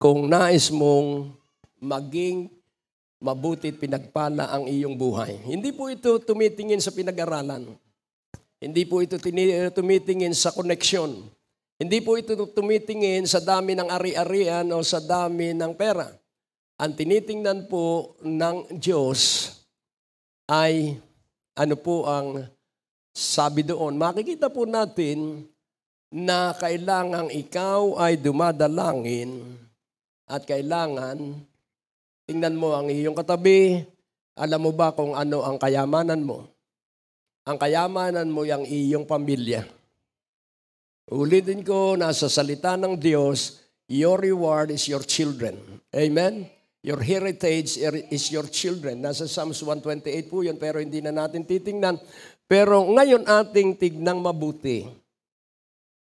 kung nais mong maging mabuti at pinagpala ang iyong buhay. Hindi po ito tumitingin sa pinag-aralan. Hindi po ito tumitingin sa koneksyon. Hindi po ito tumitingin sa dami ng ari-arian o sa dami ng pera. Ang tinitingnan po ng Diyos ay ano po ang sabi doon. Makikita po natin na kailangang ikaw ay dumadalangin at kailangan tingnan mo ang iyong katabi. Alam mo ba kung ano ang kayamanan mo? Ang kayamanan mo yung iyong pamilya. Ulitin ko, nasa salita ng Diyos, your reward is your children. Amen? Your heritage is your children. Nasa Psalms 128 po yun, pero hindi na natin titingnan. Pero ngayon ating tignang mabuti.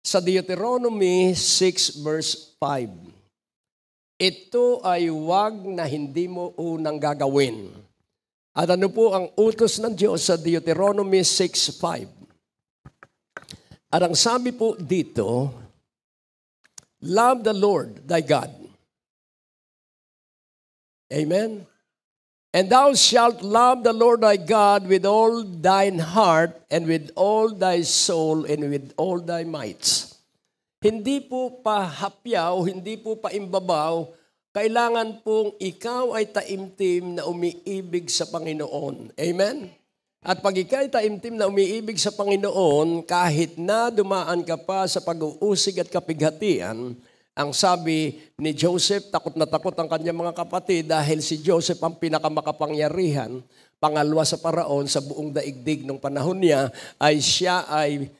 Sa Deuteronomy 6 verse 5. Ito ay wag na hindi mo unang gagawin. At ano po ang utos ng Diyos sa Deuteronomy 6:5? At ang sabi po dito, love the Lord thy God. Amen? And thou shalt love the Lord thy God with all thine heart and with all thy soul and with all thy might. Hindi po pahapyaw, hindi po paimbabaw, kailangan pong ikaw ay taimtim na umiibig sa Panginoon. Amen? At pag ikaw ay taimtim na umiibig sa Panginoon, kahit na dumaan ka pa sa pag-uusig at kapighatian, ang sabi ni Joseph, takot na takot ang kanyang mga kapatid dahil si Joseph ang pinakamakapangyarihan, pangalawa sa paraon sa buong daigdig ng panahon niya, ay siya ay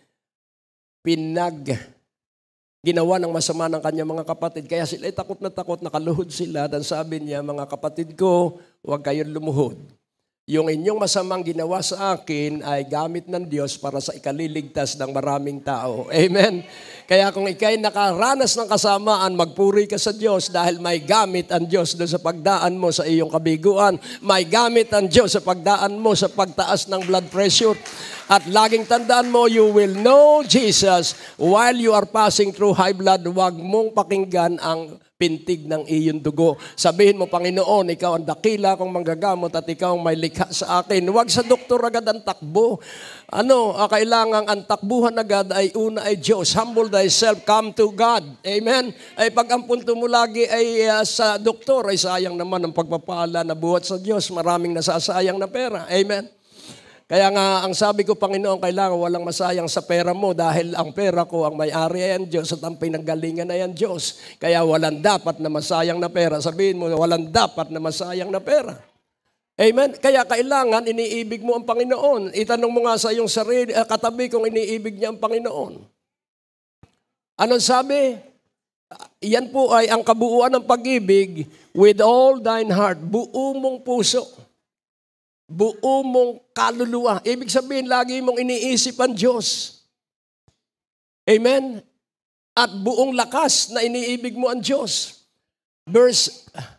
ginawa ng masama ng kanyang mga kapatid. Kaya sila ay takot, nakaluhod sila. Dan sabi niya, mga kapatid ko, huwag kayong lumuhod. Yung inyong masamang ginawa sa akin ay gamit ng Diyos para sa ikaliligtas ng maraming tao. Amen? Kaya kung ikay nakaranas ng kasamaan, magpuri ka sa Diyos dahil may gamit ang Diyos doon sa pagdaan mo sa iyong kabiguan. May gamit ang Diyos sa pagdaan mo sa pagtaas ng blood pressure. At laging tandaan mo, you will know Jesus while you are passing through high blood. Huwag mong pakinggan ang pintig ng iyong dugo. Sabihin mo, Panginoon, ikaw ang dakila kong manggagamot at ikaw ang may likha sa akin. Huwag sa doktor agad ang takbo. Kailangan ang takbuhan agad ay una ay Diyos. Humble thyself, come to God. Amen? Ay pag ang punto mo lagi ay sa doktor, ay sayang naman ang pagpapala na buhat sa Diyos. Maraming nasasayang na pera. Amen? Kaya nga, ang sabi ko, Panginoon, kailangan walang masayang sa pera mo dahil ang pera ko, ang may-ari ay ang Diyos at ang pinanggalingan ay ang Diyos. Kaya walang dapat na masayang na pera. Sabihin mo, walang dapat na masayang na pera. Amen? Kaya kailangan iniibig mo ang Panginoon. Itanong mo nga sa iyong sarili, katabi kung iniibig niya ang Panginoon. Anong sabi? Yan po ay ang kabuuan ng pag-ibig with all thine heart. Buo mong puso. Buo mong kaluluwa. Ibig sabihin, lagi mong iniisip ang Diyos. Amen? At buong lakas na iniibig mo ang Diyos.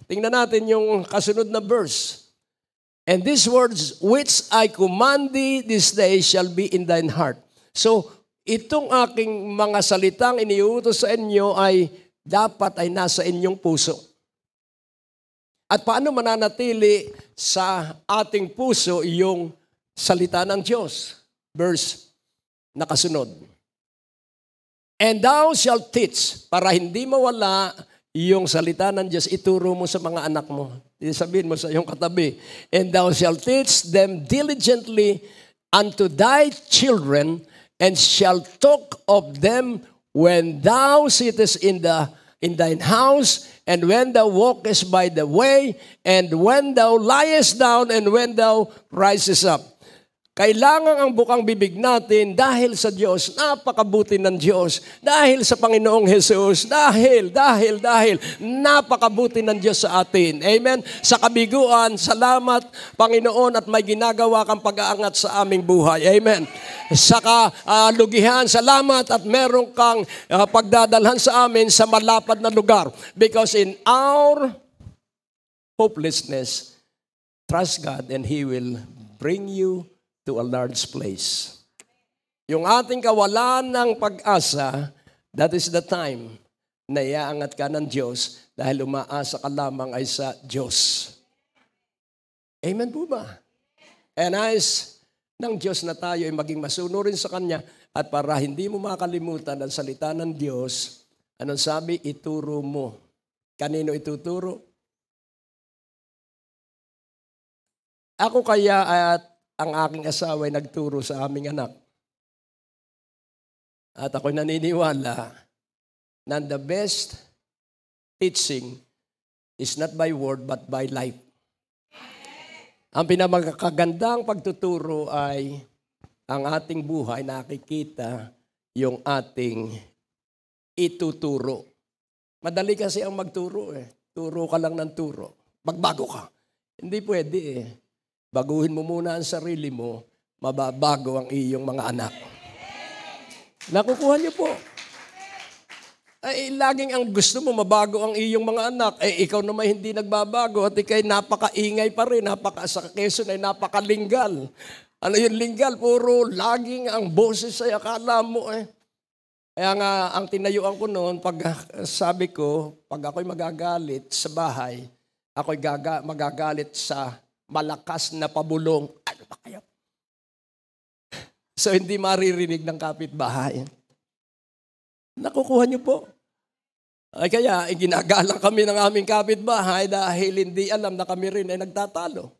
Tingnan natin yung kasunod na verse. And these words which I command thee this day shall be in thine heart. So, itong aking mga salitang iniutos sa inyo ay dapat ay nasa inyong puso. At paano mananatili sa ating puso yung salita ng Diyos? Verse na kasunod. And thou shalt teach, para hindi mawala yung salita ng Diyos, ituro mo sa mga anak mo. Sabihin mo sa iyong katabi, and thou shalt teach them diligently unto thy children, and shalt talk of them when thou sittest in thine house, and when thou walkest by the way, and when thou liest down, and when thou risest up. Kailangan ang bukang bibig natin dahil sa Diyos, napakabuti ng Diyos, dahil sa Panginoong Jesus, dahil napakabuti ng Diyos sa atin. Amen? Sa kabiguan, salamat Panginoon at may ginagawa kang pag-aangat sa aming buhay. Amen? Sa kalugihan, salamat at meron kang pagdadalhan sa amin sa malapad na lugar. Because in our hopelessness, trust God and He will bring you to a large place. Yung ating kawalan ng pag-asa, that is the time na iaangat ka ng Diyos dahil umaasa ka lamang ay sa Diyos. Amen po ba? And nais ng Diyos na tayo ay maging masunurin sa Kanya at para hindi mo makalimutan ang salita ng Diyos, anong sabi? Ituro mo. Kanino ituturo? Ako kaya at ang aking asawa ay nagturo sa aming anak. At ako'y naniniwala na the best teaching is not by word but by life. Ang pinamagkagandang pagtuturo ay ang ating buhay nakikita yung ating ituturo. Madali kasi ang magturo eh. Turo ka lang ng turo. Magbago ka. Hindi pwede eh. Baguhin mo muna ang sarili mo, mababago ang iyong mga anak. Nakukuha niyo po. Ay, laging ang gusto mo, mabago ang iyong mga anak. Eh, ikaw naman hindi nagbabago at ikay napakaingay pa rin. Sa Quezon ay napakalinggal. Ano yung linggal? Puro laging ang boses ay akala mo eh. Kaya nga, ang tinayuan ko noon, pag sabi ko, pag ako'y magagalit sa bahay, ako'y magagalit sa malakas na pabulong. Ano ba kayo? So, hindi maririnig ng kapitbahay. Nakukuha niyo po. Ay kaya, ginagalang kami ng aming kapitbahay dahil hindi alam na kami rin ay nagtatalo.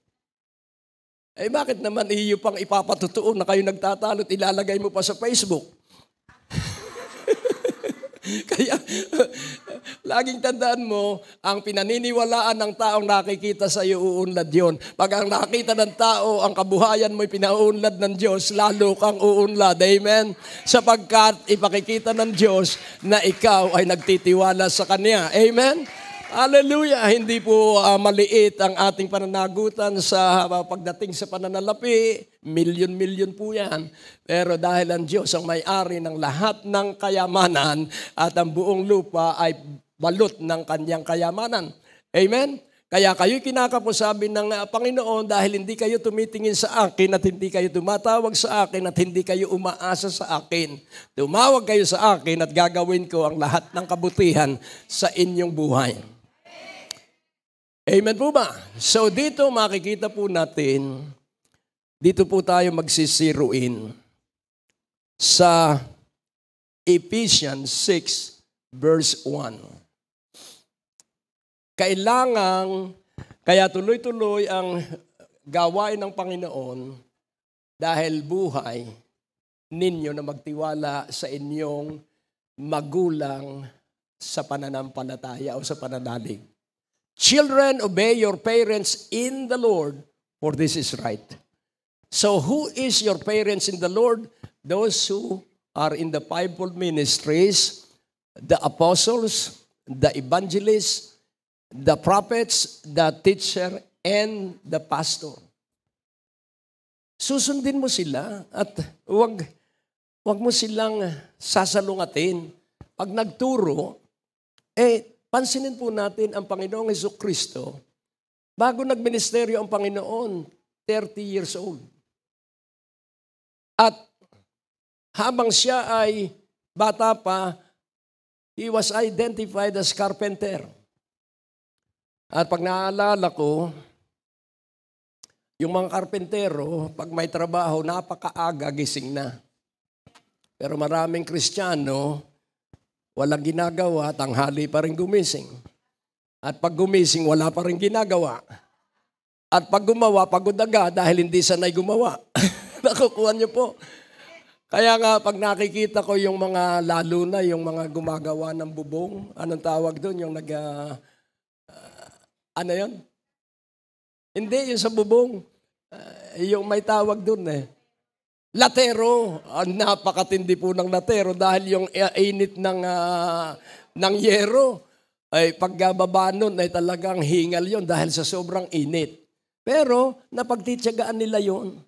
Eh bakit naman iyo pang ipapatutuon na kayo nagtatalo at ilalagay mo pa sa Facebook? Kaya, laging tandaan mo, ang pinaniniwalaan ng taong nakikita sa iyo, uunlad yon. Pag ang nakita ng tao, ang kabuhayan mo'y pinauunlad ng Diyos, lalo kang uunlad. Amen? Sapagkat ipakikita ng Diyos na ikaw ay nagtitiwala sa Kanya. Amen? Hallelujah! Hindi po maliit ang ating pananagutan sa pagdating sa pananalapi. Milyon-milyon po yan. Pero dahil ang Diyos ang may-ari ng lahat ng kayamanan at ang buong lupa ay balot ng kanyang kayamanan. Amen? Kaya kayo'y kinakapusabi ng Panginoon dahil hindi kayo tumitingin sa akin at hindi kayo tumatawag sa akin at hindi kayo umaasa sa akin. Tumawag kayo sa akin at gagawin ko ang lahat ng kabutihan sa inyong buhay. Amen po ba? So dito makikita po natin, dito po tayo magsisiruin sa Ephesians 6 verse 1. Kaya tuloy-tuloy ang gawain ng Panginoon dahil buhay ninyo na magtiwala sa inyong magulang sa pananampalataya o sa pananalig. Children, obey your parents in the Lord, for this is right. So who is your parents in the Lord? Those who are in the fivefold ministries, the apostles, the evangelists, the prophets, the teacher, and the pastor. Susundin mo sila at wag mo silang sasalungatin. Pag nagturo, pansinin po natin ang Panginoong Jesucristo, bago nagministeryo ang Panginoon, 30 years old. At habang siya ay bata pa, he was identified as carpenter. At pag naaalala ko, yung mga karpentero, pag may trabaho, napakaaga gising na. Pero maraming Kristiyano, walang ginagawa, tanghali pa rin gumising. At pag gumising, wala pa rin ginagawa. At pag gumawa, pagod agad dahil hindi sanay gumawa. Nakukuha niyo po. Kaya nga, pag nakikita ko yung mga, lalo na yung mga gumagawa ng bubong, anong tawag doon? Yung ano yun? Hindi, yung sa bubong. Yung may tawag doon eh. Latero, napakatindi po ng latero dahil yung init ng yero, ay pagbaba nun ay talagang hingal yon dahil sa sobrang init. Pero napagtitiyagaan nila yon.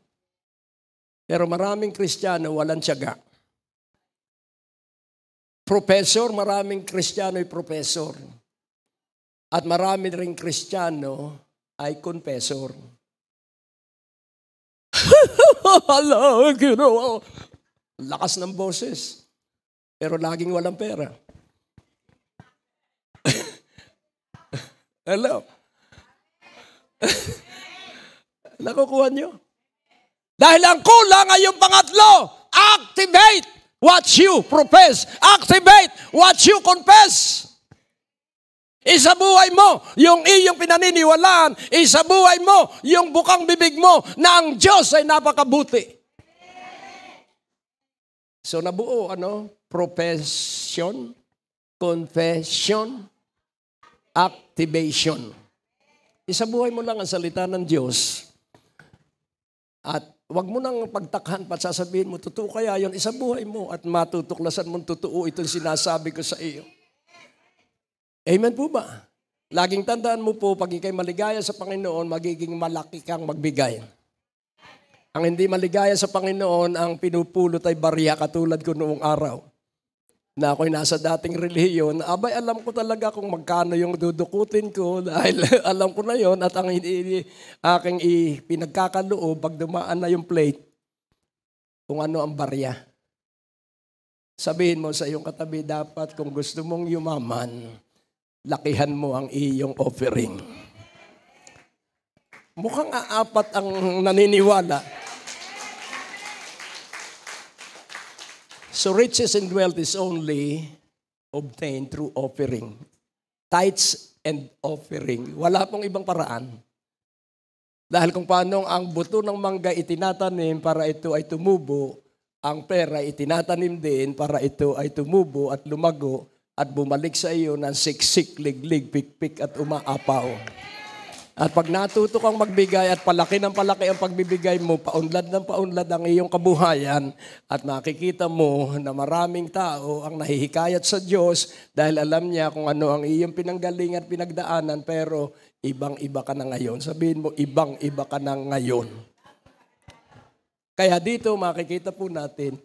Pero maraming Kristiyano walang tiyaga. Professor, maraming Kristiyano ay professor. At marami ring Kristiyano ay confessor. Hello, lakas ng boses. Pero laging walang pera. Hello. Nakukuha nyo? Dahil ang kulang ay yung pangatlo. Activate what you profess. Activate what you confess. Isabuhay mo yung iyong pinaniniwalaan. Isabuhay mo yung bukang bibig mo na ang Diyos ay napakabuti. So nabuo, profession, confession, activation. Isabuhay mo lang ang salita ng Diyos. At wag mo nang pagtakhan pa sasabihin mo, totoo kaya yun, isabuhay mo at matutuklasan mong totoo itong sinasabi ko sa iyo. Amen po ba? Laging tandaan mo po, pag ikay maligaya sa Panginoon, magiging malaki kang magbigay. Ang hindi maligaya sa Panginoon, ang pinupulot ay barya katulad ko noong araw. Na ako'y nasa dating relihiyon, abay alam ko talaga kung magkano yung dudukutin ko dahil alam ko na yon at ang aking pinagkakaloob pag dumaan na yung plate, kung ano ang barya. Sabihin mo sa iyong katabi, dapat kung gusto mong yumaman, lakihan mo ang iyong offering. Mukhang aapat ang naniniwala. So riches and wealth is only obtained through offering. Tithes and offering. Wala pong ibang paraan. Dahil kung paano ang buto ng mangga itinatanim para ito ay tumubo, ang pera itinatanim din para ito ay tumubo at lumago at bumalik sa iyo ng siksik, liglig, pikpik at umaapaw. At pag natuto kang magbigay at palaki ng palaki ang pagbibigay mo, paunlad ng paunlad ang iyong kabuhayan at makikita mo na maraming tao ang nahihikayat sa Diyos dahil alam niya kung ano ang iyong pinanggalingan at pinagdaanan, pero ibang-iba ka na ngayon. Sabihin mo, ibang-iba ka na ngayon. Kaya dito makikita po natin,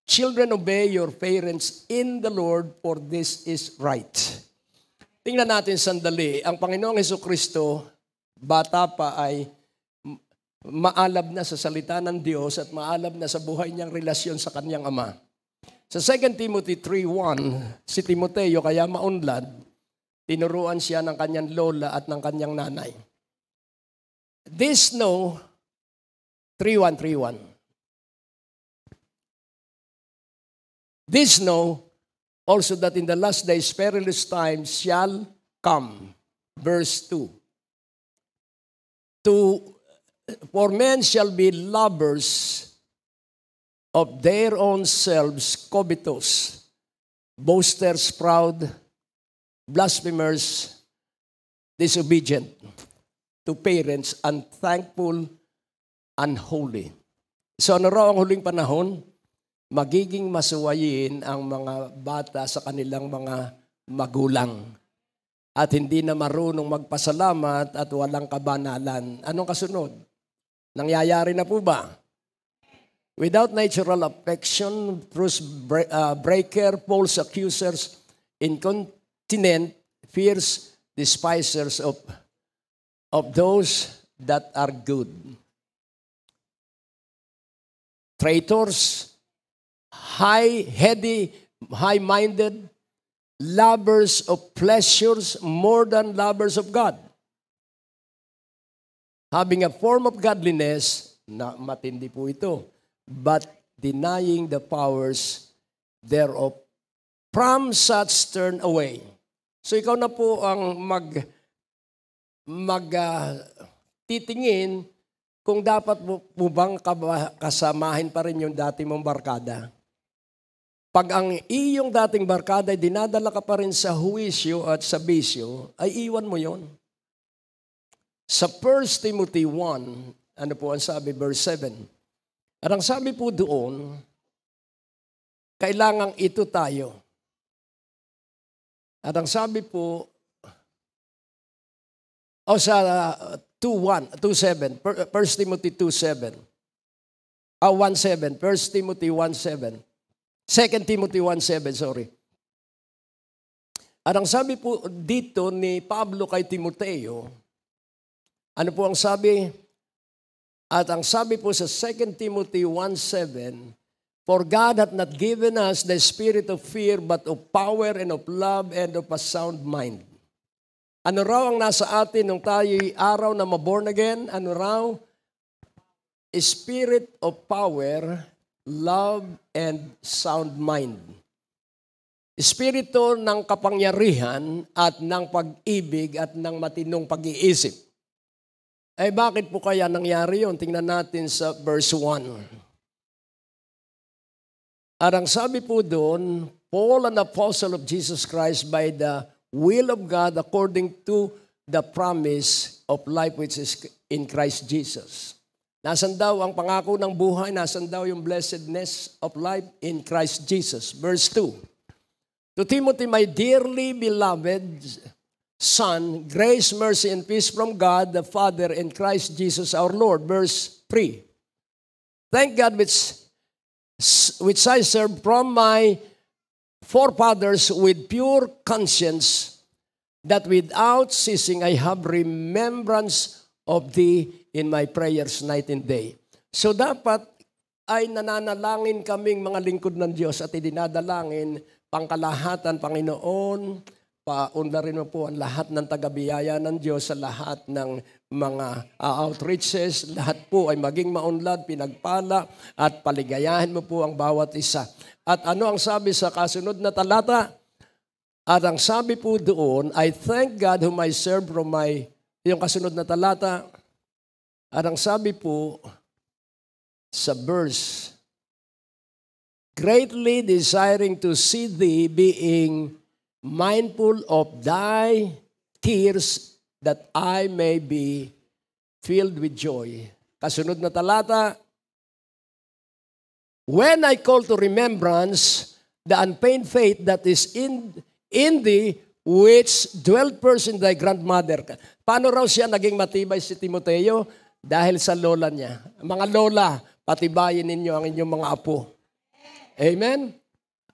children, obey your parents in the Lord, for this is right. Tingnan natin sandali, ang Panginoong Hesukristo, bata pa ay maalab na sa salita ng Diyos at maalab na sa buhay niyang relasyon sa kanyang ama. Sa 2 Timothy 3:1, si Timoteo kaya maunlad, tinuruan siya ng kanyang lola at ng kanyang nanay. This know, 3:1. This know also that in the last days perilous times shall come. Verse 2. For men shall be lovers of their own selves, covetous, boasters, proud, blasphemers, disobedient to parents, unthankful, unholy. So ano raw ang huling panahon? Magiging masuwayin ang mga bata sa kanilang mga magulang. At hindi na marunong magpasalamat at walang kabanalan. Anong kasunod? Nangyayari na po ba? Without natural affection, truth breaker, false accusers, incontinent, fierce despisers of those that are good. Traitors, high-minded, lovers of pleasures more than lovers of God. Having a form of godliness, na matindi po ito, but denying the powers thereof. From such turn away. So ikaw na po ang titingin kung dapat mo bang kasamahin pa rin yung dati mong barkada. Pag ang iyong dating barkada ay dinadala ka pa rin sa huwisyo at sa bisyo, ay iwan mo yon. Sa 1 Timothy 1, ano po ang sabi, verse 7. At ang sabi po doon, kailangang ito tayo. At ang sabi po, sa 2:7, 1 Timothy 2:7. 1:7, 1 Timothy 1:7. 2 Timothy 1:7, sorry. At ang sabi po dito ni Pablo kay Timoteo, ano po ang sabi? At ang sabi po sa 2 Timothy 1:7, for God hath not given us the spirit of fear, but of power and of love and of a sound mind. Ano raw ang nasa atin nung tayo'y araw na maborn again? Ano raw? spirit of power, love, and sound mind. Espiritu ng kapangyarihan at ng pag-ibig at ng matinong pag-iisip. Eh bakit po kaya nangyari yun? Tingnan natin sa verse 1. At ang sabi po doon, Paul, an apostle of Jesus Christ by the will of God according to the promise of life which is in Christ Jesus. Nasaan daw ang pangako ng buhay? Nasaan daw yung blessedness of life in Christ Jesus? Verse 2. To Timothy, my dearly beloved son, grace, mercy, and peace from God the Father and Christ Jesus our Lord. Verse 3. Thank God which I serve from my forefathers with pure conscience, that without ceasing I have remembrance of thee in my prayers night and day. So dapat ay nananalangin kaming mga lingkod ng Diyos at idinadalangin pangkalahatan, Panginoon, paunlarin mo po ang lahat ng tagabiyaya ng Diyos sa lahat ng mga outreaches. Lahat po ay maging maunlad, pinagpala, at paligayahin mo po ang bawat isa. At ano ang sabi sa kasunod na talata? At ang sabi po doon, I thank God whom I serve from my, yung kasunod na talata. At ang sabi po sa verse, greatly desiring to see thee being mindful of thy tears that I may be filled with joy. Kasunod na talata, when I call to remembrance the unfeigned faith that is in thee, which dwelt first in thy grandmother. Paano raw siya naging matibay si Timoteo? Dahil sa lola niya. Mga lola, patibayin ninyo ang inyong mga apo. Amen?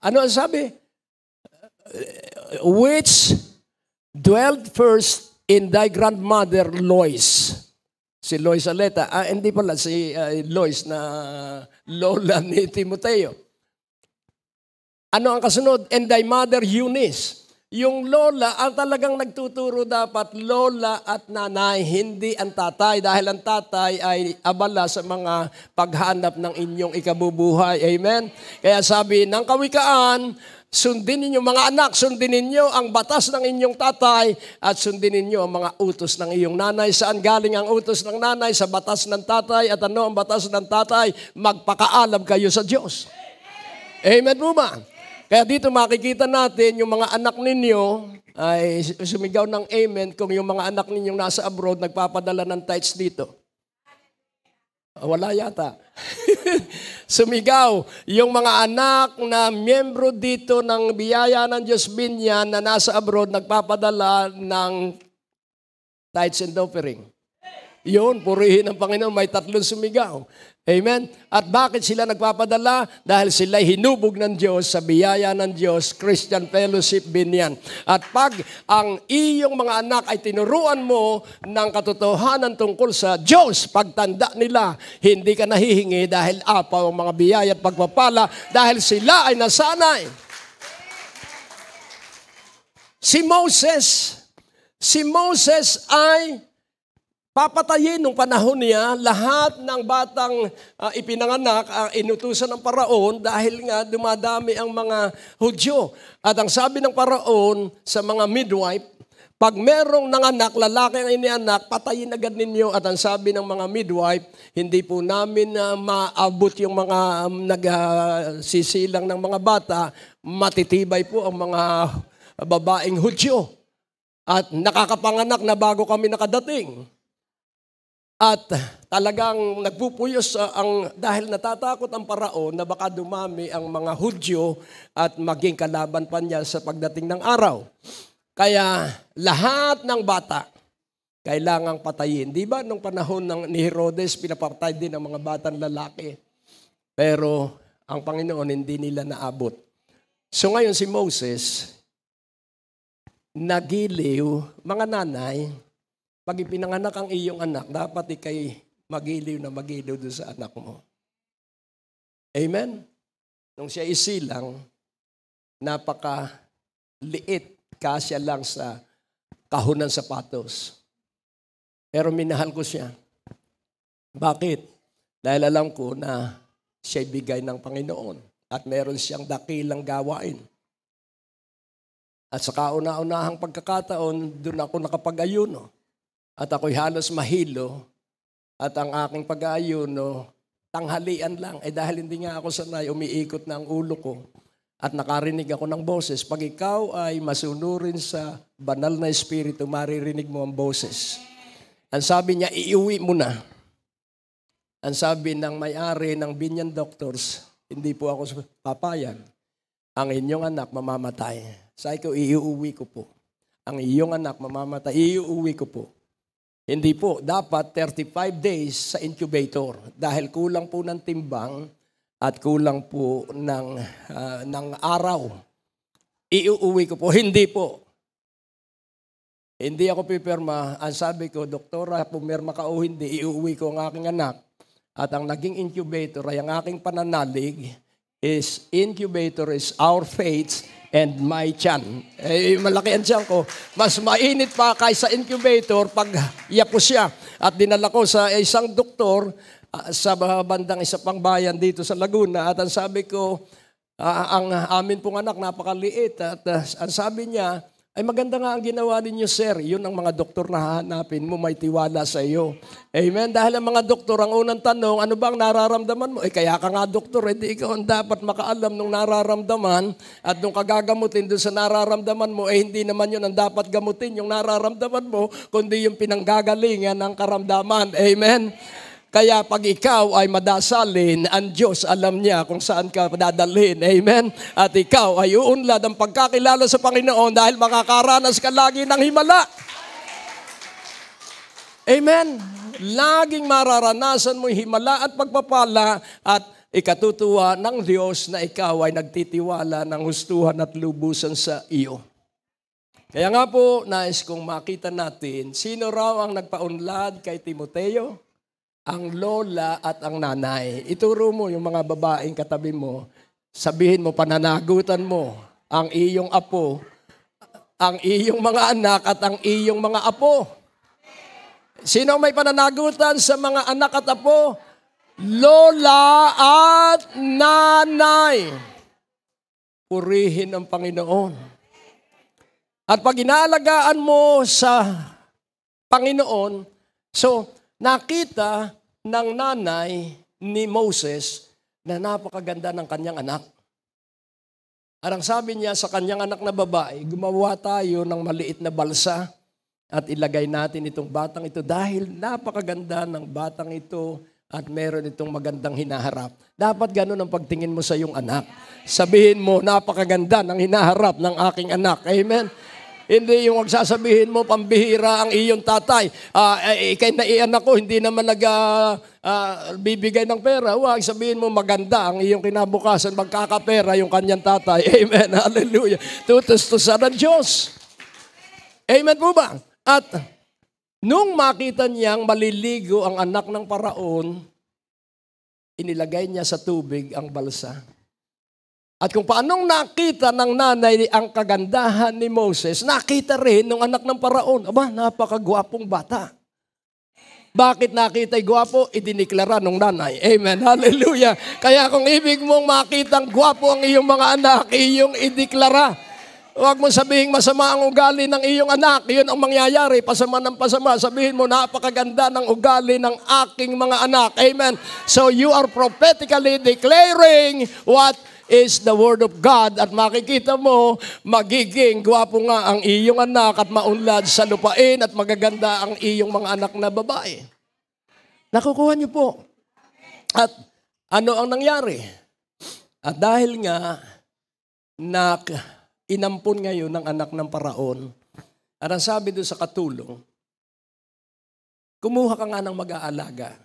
Ano ang sabi? Which dwelt first in thy grandmother Lois. Si Lois Aleta. Hindi pala, si Lois na lola ni Timoteo. Ano ang kasunod? And thy mother Eunice. Yung lola, ang talagang nagtuturo dapat, lola at nanay, hindi ang tatay. Dahil ang tatay ay abala sa mga paghanap ng inyong ikabubuhay. Amen? Kaya sabi ng Kawikaan, sundin ninyo mga anak, sundin ninyo ang batas ng inyong tatay at sundin ninyo ang mga utos ng iyong nanay. Saan galing ang utos ng nanay? Sa batas ng tatay. At ano ang batas ng tatay? Magpakaalam kayo sa Diyos. Amen po ba? Kaya dito makikita natin yung mga anak ninyo ay sumigaw ng amen kung yung mga anak ninyong nasa abroad nagpapadala ng tithes dito. Wala yata. Sumigaw yung mga anak na miyembro dito ng biyaya ng Diyos Binyan na nasa abroad nagpapadala ng tithes and offering. Yun, purihin ang Panginoon, may 3 sumigaw. Amen? At bakit sila nagpapadala? Dahil sila'y hinubog ng Diyos sa biyaya ng Diyos, Christian Fellowship Binyan. At pag ang iyong mga anak ay tinuruan mo ng katotohanan tungkol sa Diyos, pagtanda nila, hindi ka nahihingi dahil apaw ang mga biyaya at pagpapala dahil sila ay nasanay. Si Moses ay papatayin nung panahon niya lahat ng batang ipinanganak, inutusan ng Paraon dahil nga dumadami ang mga Hudyo. At ang sabi ng Paraon sa mga midwife, pag merong nanganak, lalaki ang inianak, patayin agad ninyo. At ang sabi ng mga midwife, hindi po namin maabot yung mga nagsisilang ng mga bata, matitibay po ang mga babaeng Hudyo. At nakakapanganak na bago kami nakadating. At talagang nagpupuyos dahil natatakot ang Paraon na baka dumami ang mga Hudyo at maging kalaban pa niya sa pagdating ng araw. Kaya lahat ng bata kailangang patayin. Di ba nung panahon ni Herodes, pinapatay din ang mga batang lalaki. Pero ang Panginoon hindi nila naabot. So ngayon si Moses, nagiliw, mga nanay, pag ipinanganak ang iyong anak, dapat ikay magiliw doon sa anak mo. Amen? Nung siya isilang, napaka-liit, kasya lang sa kahon ng sapatos. Pero minahal ko siya. Bakit? Dahil alam ko na siya'y bigay ng Panginoon at meron siyang dakilang gawain. At sa kauna-unahang pagkakataon, doon ako nakapag-ayuno. At ako'y halos mahilo. At ang aking pag-ayuno, tanghalian lang. Dahil hindi nga ako sanay, umiikot na ang ulo ko. At nakarinig ako ng boses. Pag ikaw ay masunurin sa banal na espiritu, maririnig mo ang boses. Ang sabi niya, iuwi mo na. Ang sabi ng may-ari ng Binyan Doctors, hindi po ako papayag. Ang inyong anak mamamatay. Sabi ko, iuwi ko po. Ang iyong anak mamamatay, iuwi ko po. Hindi po, dapat 35 days sa incubator. Dahil kulang po ng timbang, at kulang po ng araw. Iuuwi ko po. Hindi po. Hindi ako pipirma. Ang sabi ko, Doktora, pumirma ka o hindi, iuuwi ko ang aking anak. At ang naging incubator ay ang aking pananalig is incubator is our faith and my tiyan. Malaki ang tiyan ko. Mas mainit pa kaysa incubator pag yapo siya. At dinala ko sa isang doktor sa bandang isa pang bayan dito sa Laguna. At ang sabi ko, ang amin pong anak napakaliit. At ang sabi niya, ay maganda nga ang ginawa ninyo, sir. Yun ang mga doktor na hahanapin mo, may tiwala sa iyo. Amen? Dahil ang mga doktor, ang unang tanong, ano bang nararamdaman mo? Kaya ka nga doktor, hindi ikaw ang dapat makaalam nung nararamdaman at nung kagagamutin doon sa nararamdaman mo, hindi naman yun ang dapat gamutin yung nararamdaman mo, kundi yung pinanggagalingan ng karamdaman. Amen? Kaya pag ikaw ay madasalin, ang Diyos alam niya kung saan ka dadalhin. Amen? At ikaw ay uunlad ang pagkakilala sa Panginoon dahil makakaranas ka lagi ng himala. Amen? Laging mararanasan mo himala at pagpapala at ikatutuwa ng Diyos na ikaw ay nagtitiwala ng hustuhan at lubusan sa iyo. Kaya nga po, nais kong makita natin, sino raw ang nagpaunlad kay Timoteo? Ang lola at ang nanay. Ituro mo yung mga babaeng katabi mo. Sabihin mo, pananagutan mo ang iyong apo, ang iyong mga anak at ang iyong mga apo. Sino may pananagutan sa mga anak at apo? Lola at nanay. Purihin ang Panginoon. At pag inaalagaan mo sa Panginoon, so nakita ng nanay ni Moses na napakaganda ng kanyang anak. At ang sabi niya sa kanyang anak na babae, gumawa tayo ng maliit na balsa at ilagay natin itong batang ito dahil napakaganda ng batang ito at meron itong magandang hinaharap. Dapat ganun ang pagtingin mo sa iyong anak. Sabihin mo, napakaganda ng hinaharap ng aking anak. Amen? Hindi yung magsasabihin mo, pambihira ang iyong tatay. Ikay naianak ko, hindi naman bibigay ng pera. Huwag sabihin mo, maganda ang iyong kinabukasan, magkakapera yung kanyang tatay. Amen, hallelujah. Tutustusan ng Diyos. Amen po ba? At nung makita niyang maliligo ang anak ng paraon, inilagay niya sa tubig ang balsa. At kung paanong nakita ng nanay ang kagandahan ni Moses, nakita rin ng anak ng paraon. Aba, napakagwapong bata. Bakit nakita'y gwapo? Idiniklara ng nanay. Amen. Hallelujah. Kaya kung ibig mong makitang gwapo ang iyong mga anak, iyong ideklara. Huwag mong sabihin masama ang ugali ng iyong anak. Iyon ang mangyayari. Pasama ng pasama. Sabihin mo, napakaganda ng ugali ng aking mga anak. Amen. So you are prophetically declaring what is the word of God at makikita mo, magiging gwapo nga ang iyong anak at maunlad sa lupain at magaganda ang iyong mga anak na babae. Nakukuha niyo po. At ano ang nangyari? At dahil nga inampun ngayon ng anak ng paraon, at ang sabi doon sa katulong, kumuha ka nga ng mag-aalaga.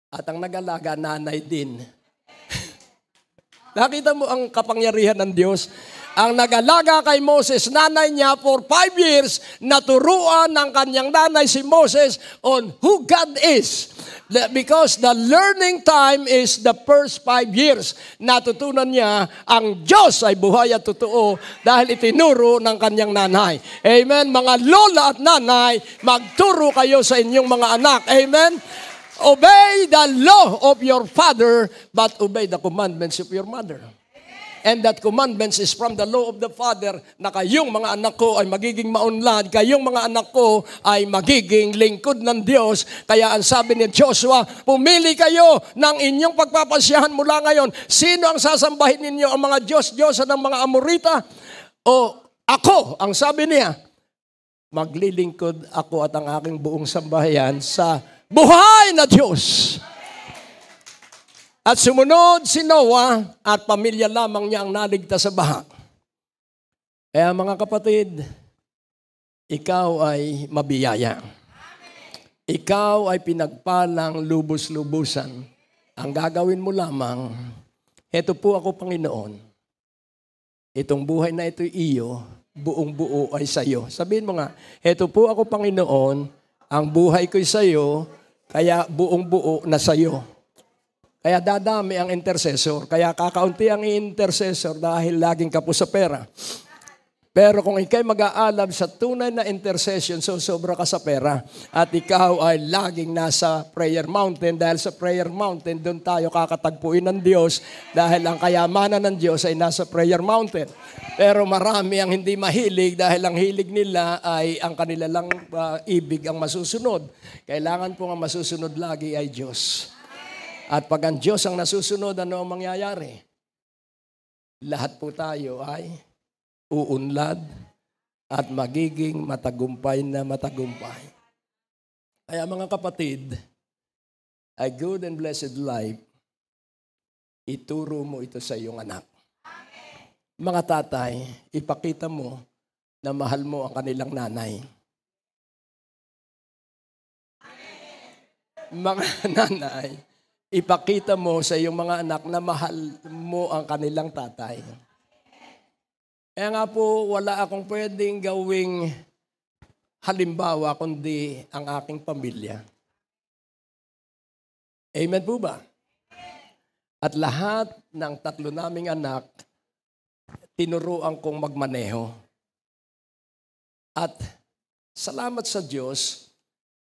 At ang nag-alaga, nanay din. Nakita mo ang kapangyarihan ng Diyos? Ang nag-alaga kay Moses, nanay niya for 5 years, naturuan ng kanyang nanay si Moses on who God is. Because the learning time is the first 5 years. Natutunan niya, ang Diyos ay buhay at totoo dahil itinuro ng kanyang nanay. Amen? Mga lola at nanay, magturo kayo sa inyong mga anak. Amen? Obey the law of your father, but obey the commandments of your mother. And that commandments is from the law of the Father, na kayong mga anak ko ay magiging maunlad, kayong mga anak ko ay magiging lingkod ng Diyos. Kaya ang sabi ni Joshua, pumili kayo ng inyong pagpapasyahan mula ngayon. Sino ang sasambahin ninyo? Ang mga Diyos-Diyosan ng mga Amorita? O ako, ang sabi niya, maglilingkod ako at ang aking buong sambahayan sa buhay na Diyos. At sumunod si Noah at pamilya lamang niya ang naligtas sa baha. Kaya mga kapatid, ikaw ay mabiyaya. Ikaw ay pinagpalang lubos-lubusan. Ang gagawin mo lamang, heto po ako Panginoon. Itong buhay na ito iyo, buong buo ay sa iyo. Sabihin mo nga, heto po ako Panginoon, ang buhay ko'y sa iyo, kaya buong buo na sa iyo. Kaya dadami ang intercessor. Kaya kakaunti ang intercessor dahil laging kapo sa pera. Pero kung ikay mag-aalab sa tunay na intercession, so sobra ka sa pera. At ikaw ay laging nasa prayer mountain. Dahil sa prayer mountain, doon tayo kakatagpuin ng Diyos. Dahil ang kayamanan ng Diyos ay nasa prayer mountain. Pero marami ang hindi mahilig dahil ang hilig nila ay ang kanila lang ibig ang masusunod. Kailangan po ang masusunod lagi ay Diyos. At pag ang Diyos ang nasusunod, ano ang mangyayari? Lahat po tayo ay uunlad at magiging matagumpay na matagumpay. Kaya mga kapatid, a good and blessed life, ituro mo ito sa iyong anak. Mga tatay, ipakita mo na mahal mo ang kanilang nanay. Mga nanay, ipakita mo sa iyong mga anak na mahal mo ang kanilang tatay. Kaya nga po, wala akong pwedeng gawing halimbawa kundi ang aking pamilya. Amen po ba? At lahat ng tatlo naming anak, tinuruan kong magmaneho. At salamat sa Diyos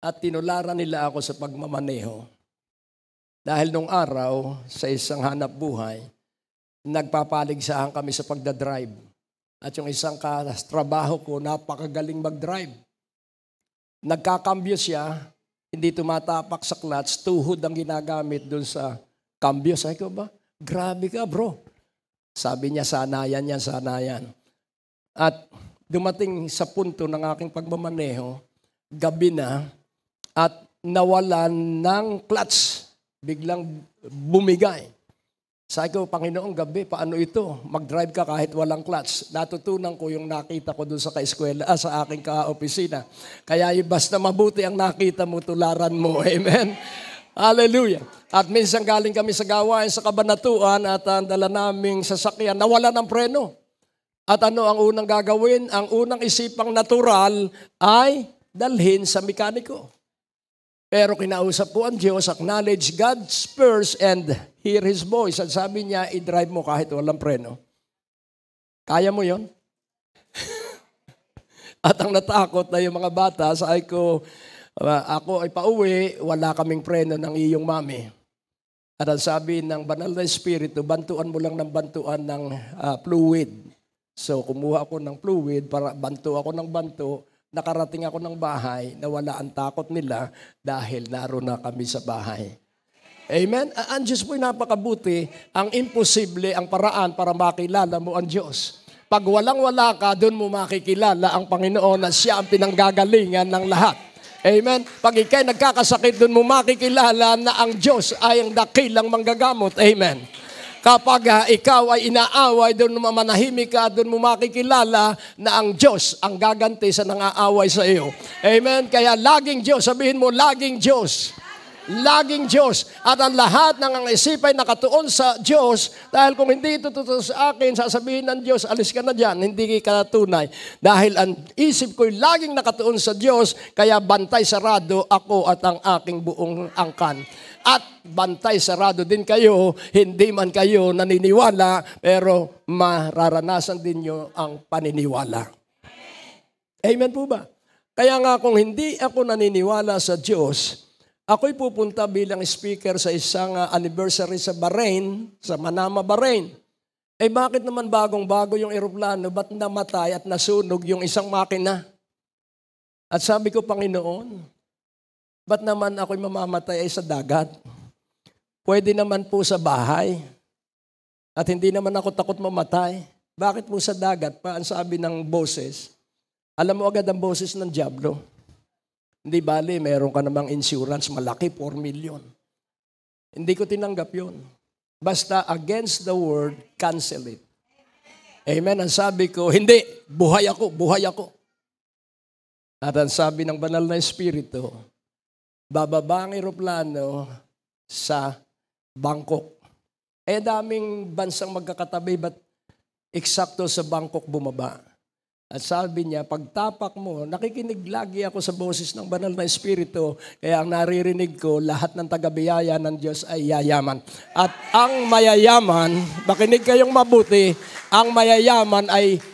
at tinularan nila ako sa pagmamaneho. Dahil nung araw, sa isang hanap buhay, nagpapaligsahan kami sa pagdadrive. At yung isang trabaho ko, napakagaling mag-drive. Nagkakambyo siya, hindi tumatapak sa clutch, tuhod ang ginagamit dun sa kambyo. Sabi ko ba, grabe ka bro. Sabi niya, sanayan yan, sanayan. At dumating sa punto ng aking pagmamaneho, gabi na, at nawalan ng clutch. Biglang bumigay. Sabi ko, Panginoong gabi, paano ito? Mag-drive ka kahit walang clutch. Natutunan ko yung nakita ko dun sa kaeskwela, sa aking ka-opisina. Kaya basta mabuti ang nakita mo, tularan mo. Amen? Hallelujah. At minsan galing kami sa gawain sa Kabanatuan at ang dala naming sasakyan, nawala ng preno. At ano ang unang gagawin? Ang unang isipang natural ay dalhin sa mekaniko. Pero kinausap ko ang Diyos, acknowledge God's first and hear His voice. At sabi niya, i-drive mo kahit walang preno. Kaya mo yon? At ang natakot na yung mga bata, sabi ko, ako ay pauwi, wala kaming preno ng iyong mami. At ang sabi ng banal na Espiritu, bantuan mo lang ng bantuan ng fluid. So kumuha ako ng fluid, para banto ako ng banto. Nakarating ako ng bahay na wala ang takot nila dahil naroon na kami sa bahay. Amen? Ang Diyos po'y napakabuti. Ang imposible, ang paraan para makilala mo ang Diyos. Pag walang-wala ka, doon mo makikilala ang Panginoon na Siya ang pinanggagalingan ng lahat. Amen? Pag ikay nagkakasakit, doon mo makikilala na ang Diyos ay ang dakilang manggagamot. Amen? Kapag ikaw ay inaaway, doon mo manahimik ka, doon mo makikilala na ang Diyos ang gaganti sa nangaaway sa iyo. Amen? Kaya laging Diyos, sabihin mo, laging Diyos. Laging Diyos. At ang lahat ng ang isipay nakatuon sa Diyos, dahil kung hindi ito totoo sa akin, sasabihin ng Diyos, alis ka na dyan, hindi ka tunay. Dahil ang isip ko'y laging nakatuon sa Diyos, kaya bantay sarado ako at ang aking buong angkan. At bantay sarado din kayo, hindi man kayo naniniwala, pero mararanasan din nyo ang paniniwala. Amen po ba? Kaya nga kung hindi ako naniniwala sa Diyos, Ako'y pupunta bilang speaker sa isang anniversary sa Bahrain, sa Manama, Bahrain. Eh bakit naman bagong-bago yung eroplano? Ba't namatay at nasunog yung isang makina? At sabi ko, Panginoon, ba't naman ako'y mamamatay ay sa dagat? Pwede naman po sa bahay. At hindi naman ako takot mamatay. Bakit po sa dagat pa? Ang sabi ng boses. Alam mo agad ang boses ng dyablo. Hindi bali, meron ka namang insurance, malaki, 4 million. Hindi ko tinanggap yun. Basta against the word, cancel it. Amen. Ang sabi ko, hindi, buhay ako, buhay ako. At ang sabi ng banal na Espiritu, bababa ang eroplano sa Bangkok. Eh daming bansang magkakatabi, but eksakto sa Bangkok bumaba. At sabi niya, pagtapak mo, nakikinig lagi ako sa boses ng banal na Espiritu, kaya ang naririnig ko, lahat ng taga-biyaya ng Diyos ay yayaman. At ang mayayaman, makinig kayong mabuti, ang mayayaman ay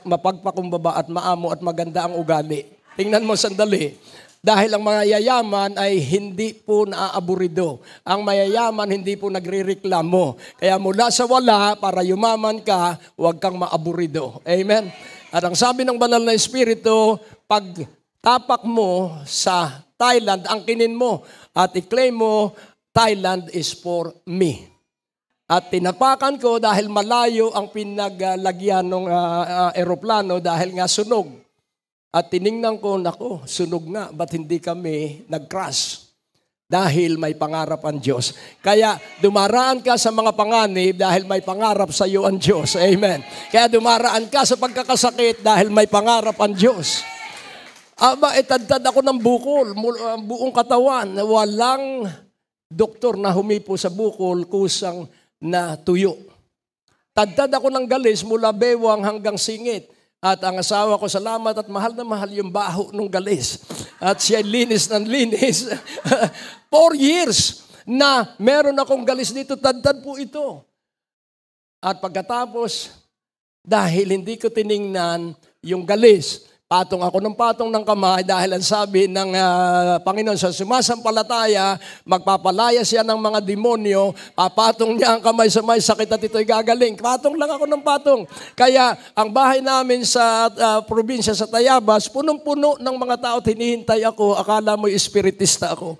mapagpakumbaba at maamo at maganda ang ugali. Tingnan mo sandali. Dahil ang mayayaman ay hindi po naaaburido. Ang mayayaman hindi po nagrereklamo. Kaya mula sa wala, para yumaman ka, huwag kang maaburido. Amen? At ang sabi ng banal na Espiritu, pag tapak mo sa Thailand, angkinin mo at i-claim mo, Thailand is for me. At tinapakan ko dahil malayo ang pinaglagyan ng eroplano dahil nga sunog. At tiningnan ko, nako, sunog nga, ba't hindi kami nag-crash? Dahil may pangarap ang Diyos. Kaya dumaraan ka sa mga panganib dahil may pangarap sa iyo ang Diyos. Amen. Kaya dumaraan ka sa pagkakasakit dahil may pangarap ang Diyos. Itadtad ako ng bukol, buong katawan. Walang doktor na humipo sa bukol, kusang na tuyo. Tadtad ako ng galis mula bewang hanggang singit. At ang asawa ko, salamat at mahal na mahal yung baho ng galis. At siya linis ng linis. 4 years na meron akong galis dito, tadtad po ito. At pagkatapos, dahil hindi ko tiningnan yung galis, patong ako ng patong ng kamay dahil ang sabi ng Panginoon sa sumasampalataya, magpapalaya siya ng mga demonyo, papatong niya ang kamay sa may sakit at ito'y gagaling. Patong lang ako ng patong. Kaya ang bahay namin sa probinsya sa Tayabas, punong-puno ng mga tao, hinihintay ako, akala mo'y espiritista ako.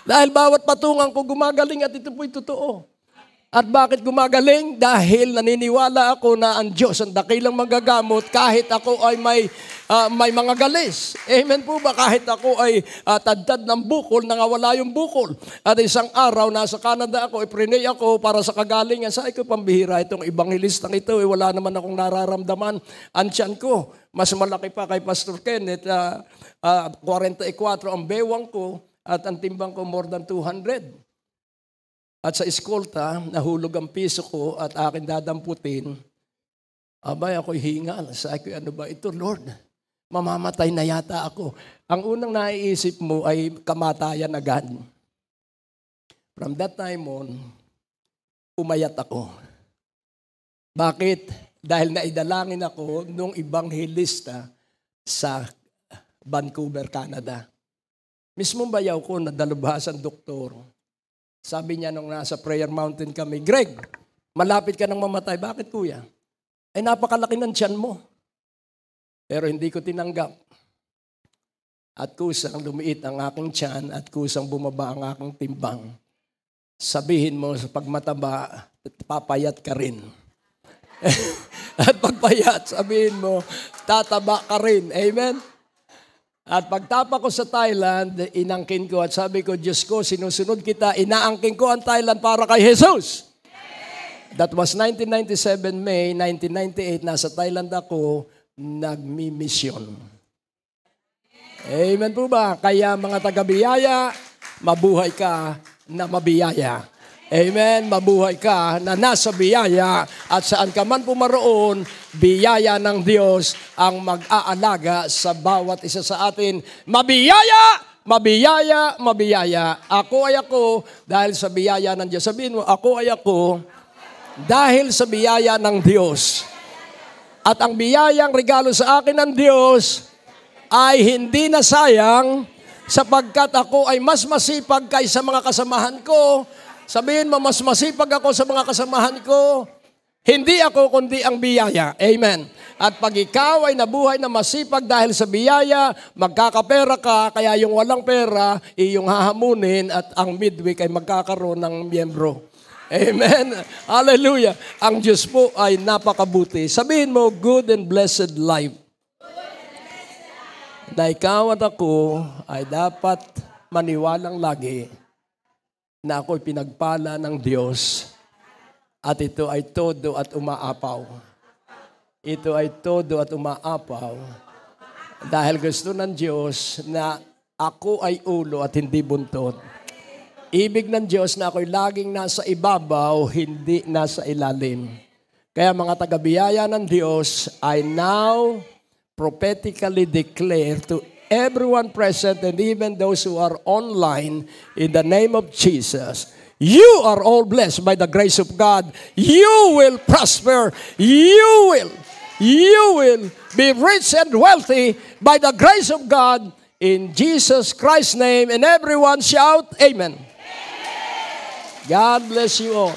Dahil bawat patungan ko gumagaling at ito po'y totoo. At bakit gumagaling? Dahil naniniwala ako na ang Diyos ang dakilang magagamot kahit ako ay may mga galis. Amen po ba? Kahit ako ay tadtad ng bukol, nangawala yung bukol. At isang araw, nasa Canada ako, iprinay ako para sa kagalingan. Sabi ko, pambihira itong ebangelistang ito. Wala naman akong nararamdaman. Ang tiyan ko, mas malaki pa kay Pastor Kenneth. 44 ang bewang ko at ang timbang ko more than 200. At sa eskolta, nahulog ang piso ko at akin dadamputin. Abay, ako'y hingal. Sabi ko, ano ba ito, Lord? Mamamatay na yata ako. Ang unang naiisip mo ay kamatayan agad. From that time on, umayat ako. Bakit? Dahil naidalangin ako nung ebanghelista sa Vancouver, Canada. Mismong bayaw ko, nadalubhasan doktor. Sabi niya nung nasa prayer mountain kami, Greg, malapit ka nang mamatay. Bakit kuya? Ay napakalaki ng tiyan mo. Pero hindi ko tinanggap. At kusang lumiit ang aking tiyan at kusang bumaba ang aking timbang. Sabihin mo sa pagmataba, papayat ka rin. At pagpayat, sabihin mo, tataba ka rin. Amen? At pagtapa ko sa Thailand, inangkin ko at sabi ko, Diyos ko, sinusunod kita, inaangkin ko ang Thailand para kay Jesus. That was 1997, May 1998, nasa Thailand ako, nagmi-mission. Amen po ba? Kaya mga taga-biyaya, mabuhay ka na mabiyaya. Amen, mabuhay ka na nasa biyaya at saan ka man pumaroon, biyaya ng Diyos ang mag-aalaga sa bawat isa sa atin. Mabiyaya! Mabiyaya! Mabiyaya! Ako ay ako dahil sa biyaya ng Diyos. Sabihin mo, ako ay ako dahil sa biyaya ng Diyos. At ang biyayang regalo sa akin ng Diyos ay hindi na sayang sapagkat ako ay mas masipag kaysa mga kasamahan ko. Sabihin mo, mas masipag ako sa mga kasamahan ko. Hindi ako, kundi ang biyaya. Amen. At pag ikaw ay nabuhay na masipag dahil sa biyaya, magkakapera ka, kaya yung walang pera, iyong hahamunin at ang midweek ay magkakaroon ng miyembro. Amen. Hallelujah. Ang Diyos po ay napakabuti. Sabihin mo, good and blessed life. Na ikaw at ako ay dapat maniwalang lagi na ako'y pinagpala ng Diyos at ito ay todo at umaapaw. Ito ay todo at umaapaw dahil gusto ng Diyos na ako ay ulo at hindi buntot. Ibig ng Diyos na ako'y laging nasa ibabaw, hindi nasa ilalim. Kaya mga taga-biyaya ng Diyos, I now prophetically declare to everyone present and even those who are online in the name of Jesus, you are all blessed by the grace of God. You will prosper. You will be rich and wealthy by the grace of God in Jesus Christ's name. And everyone shout, Amen. God bless you all.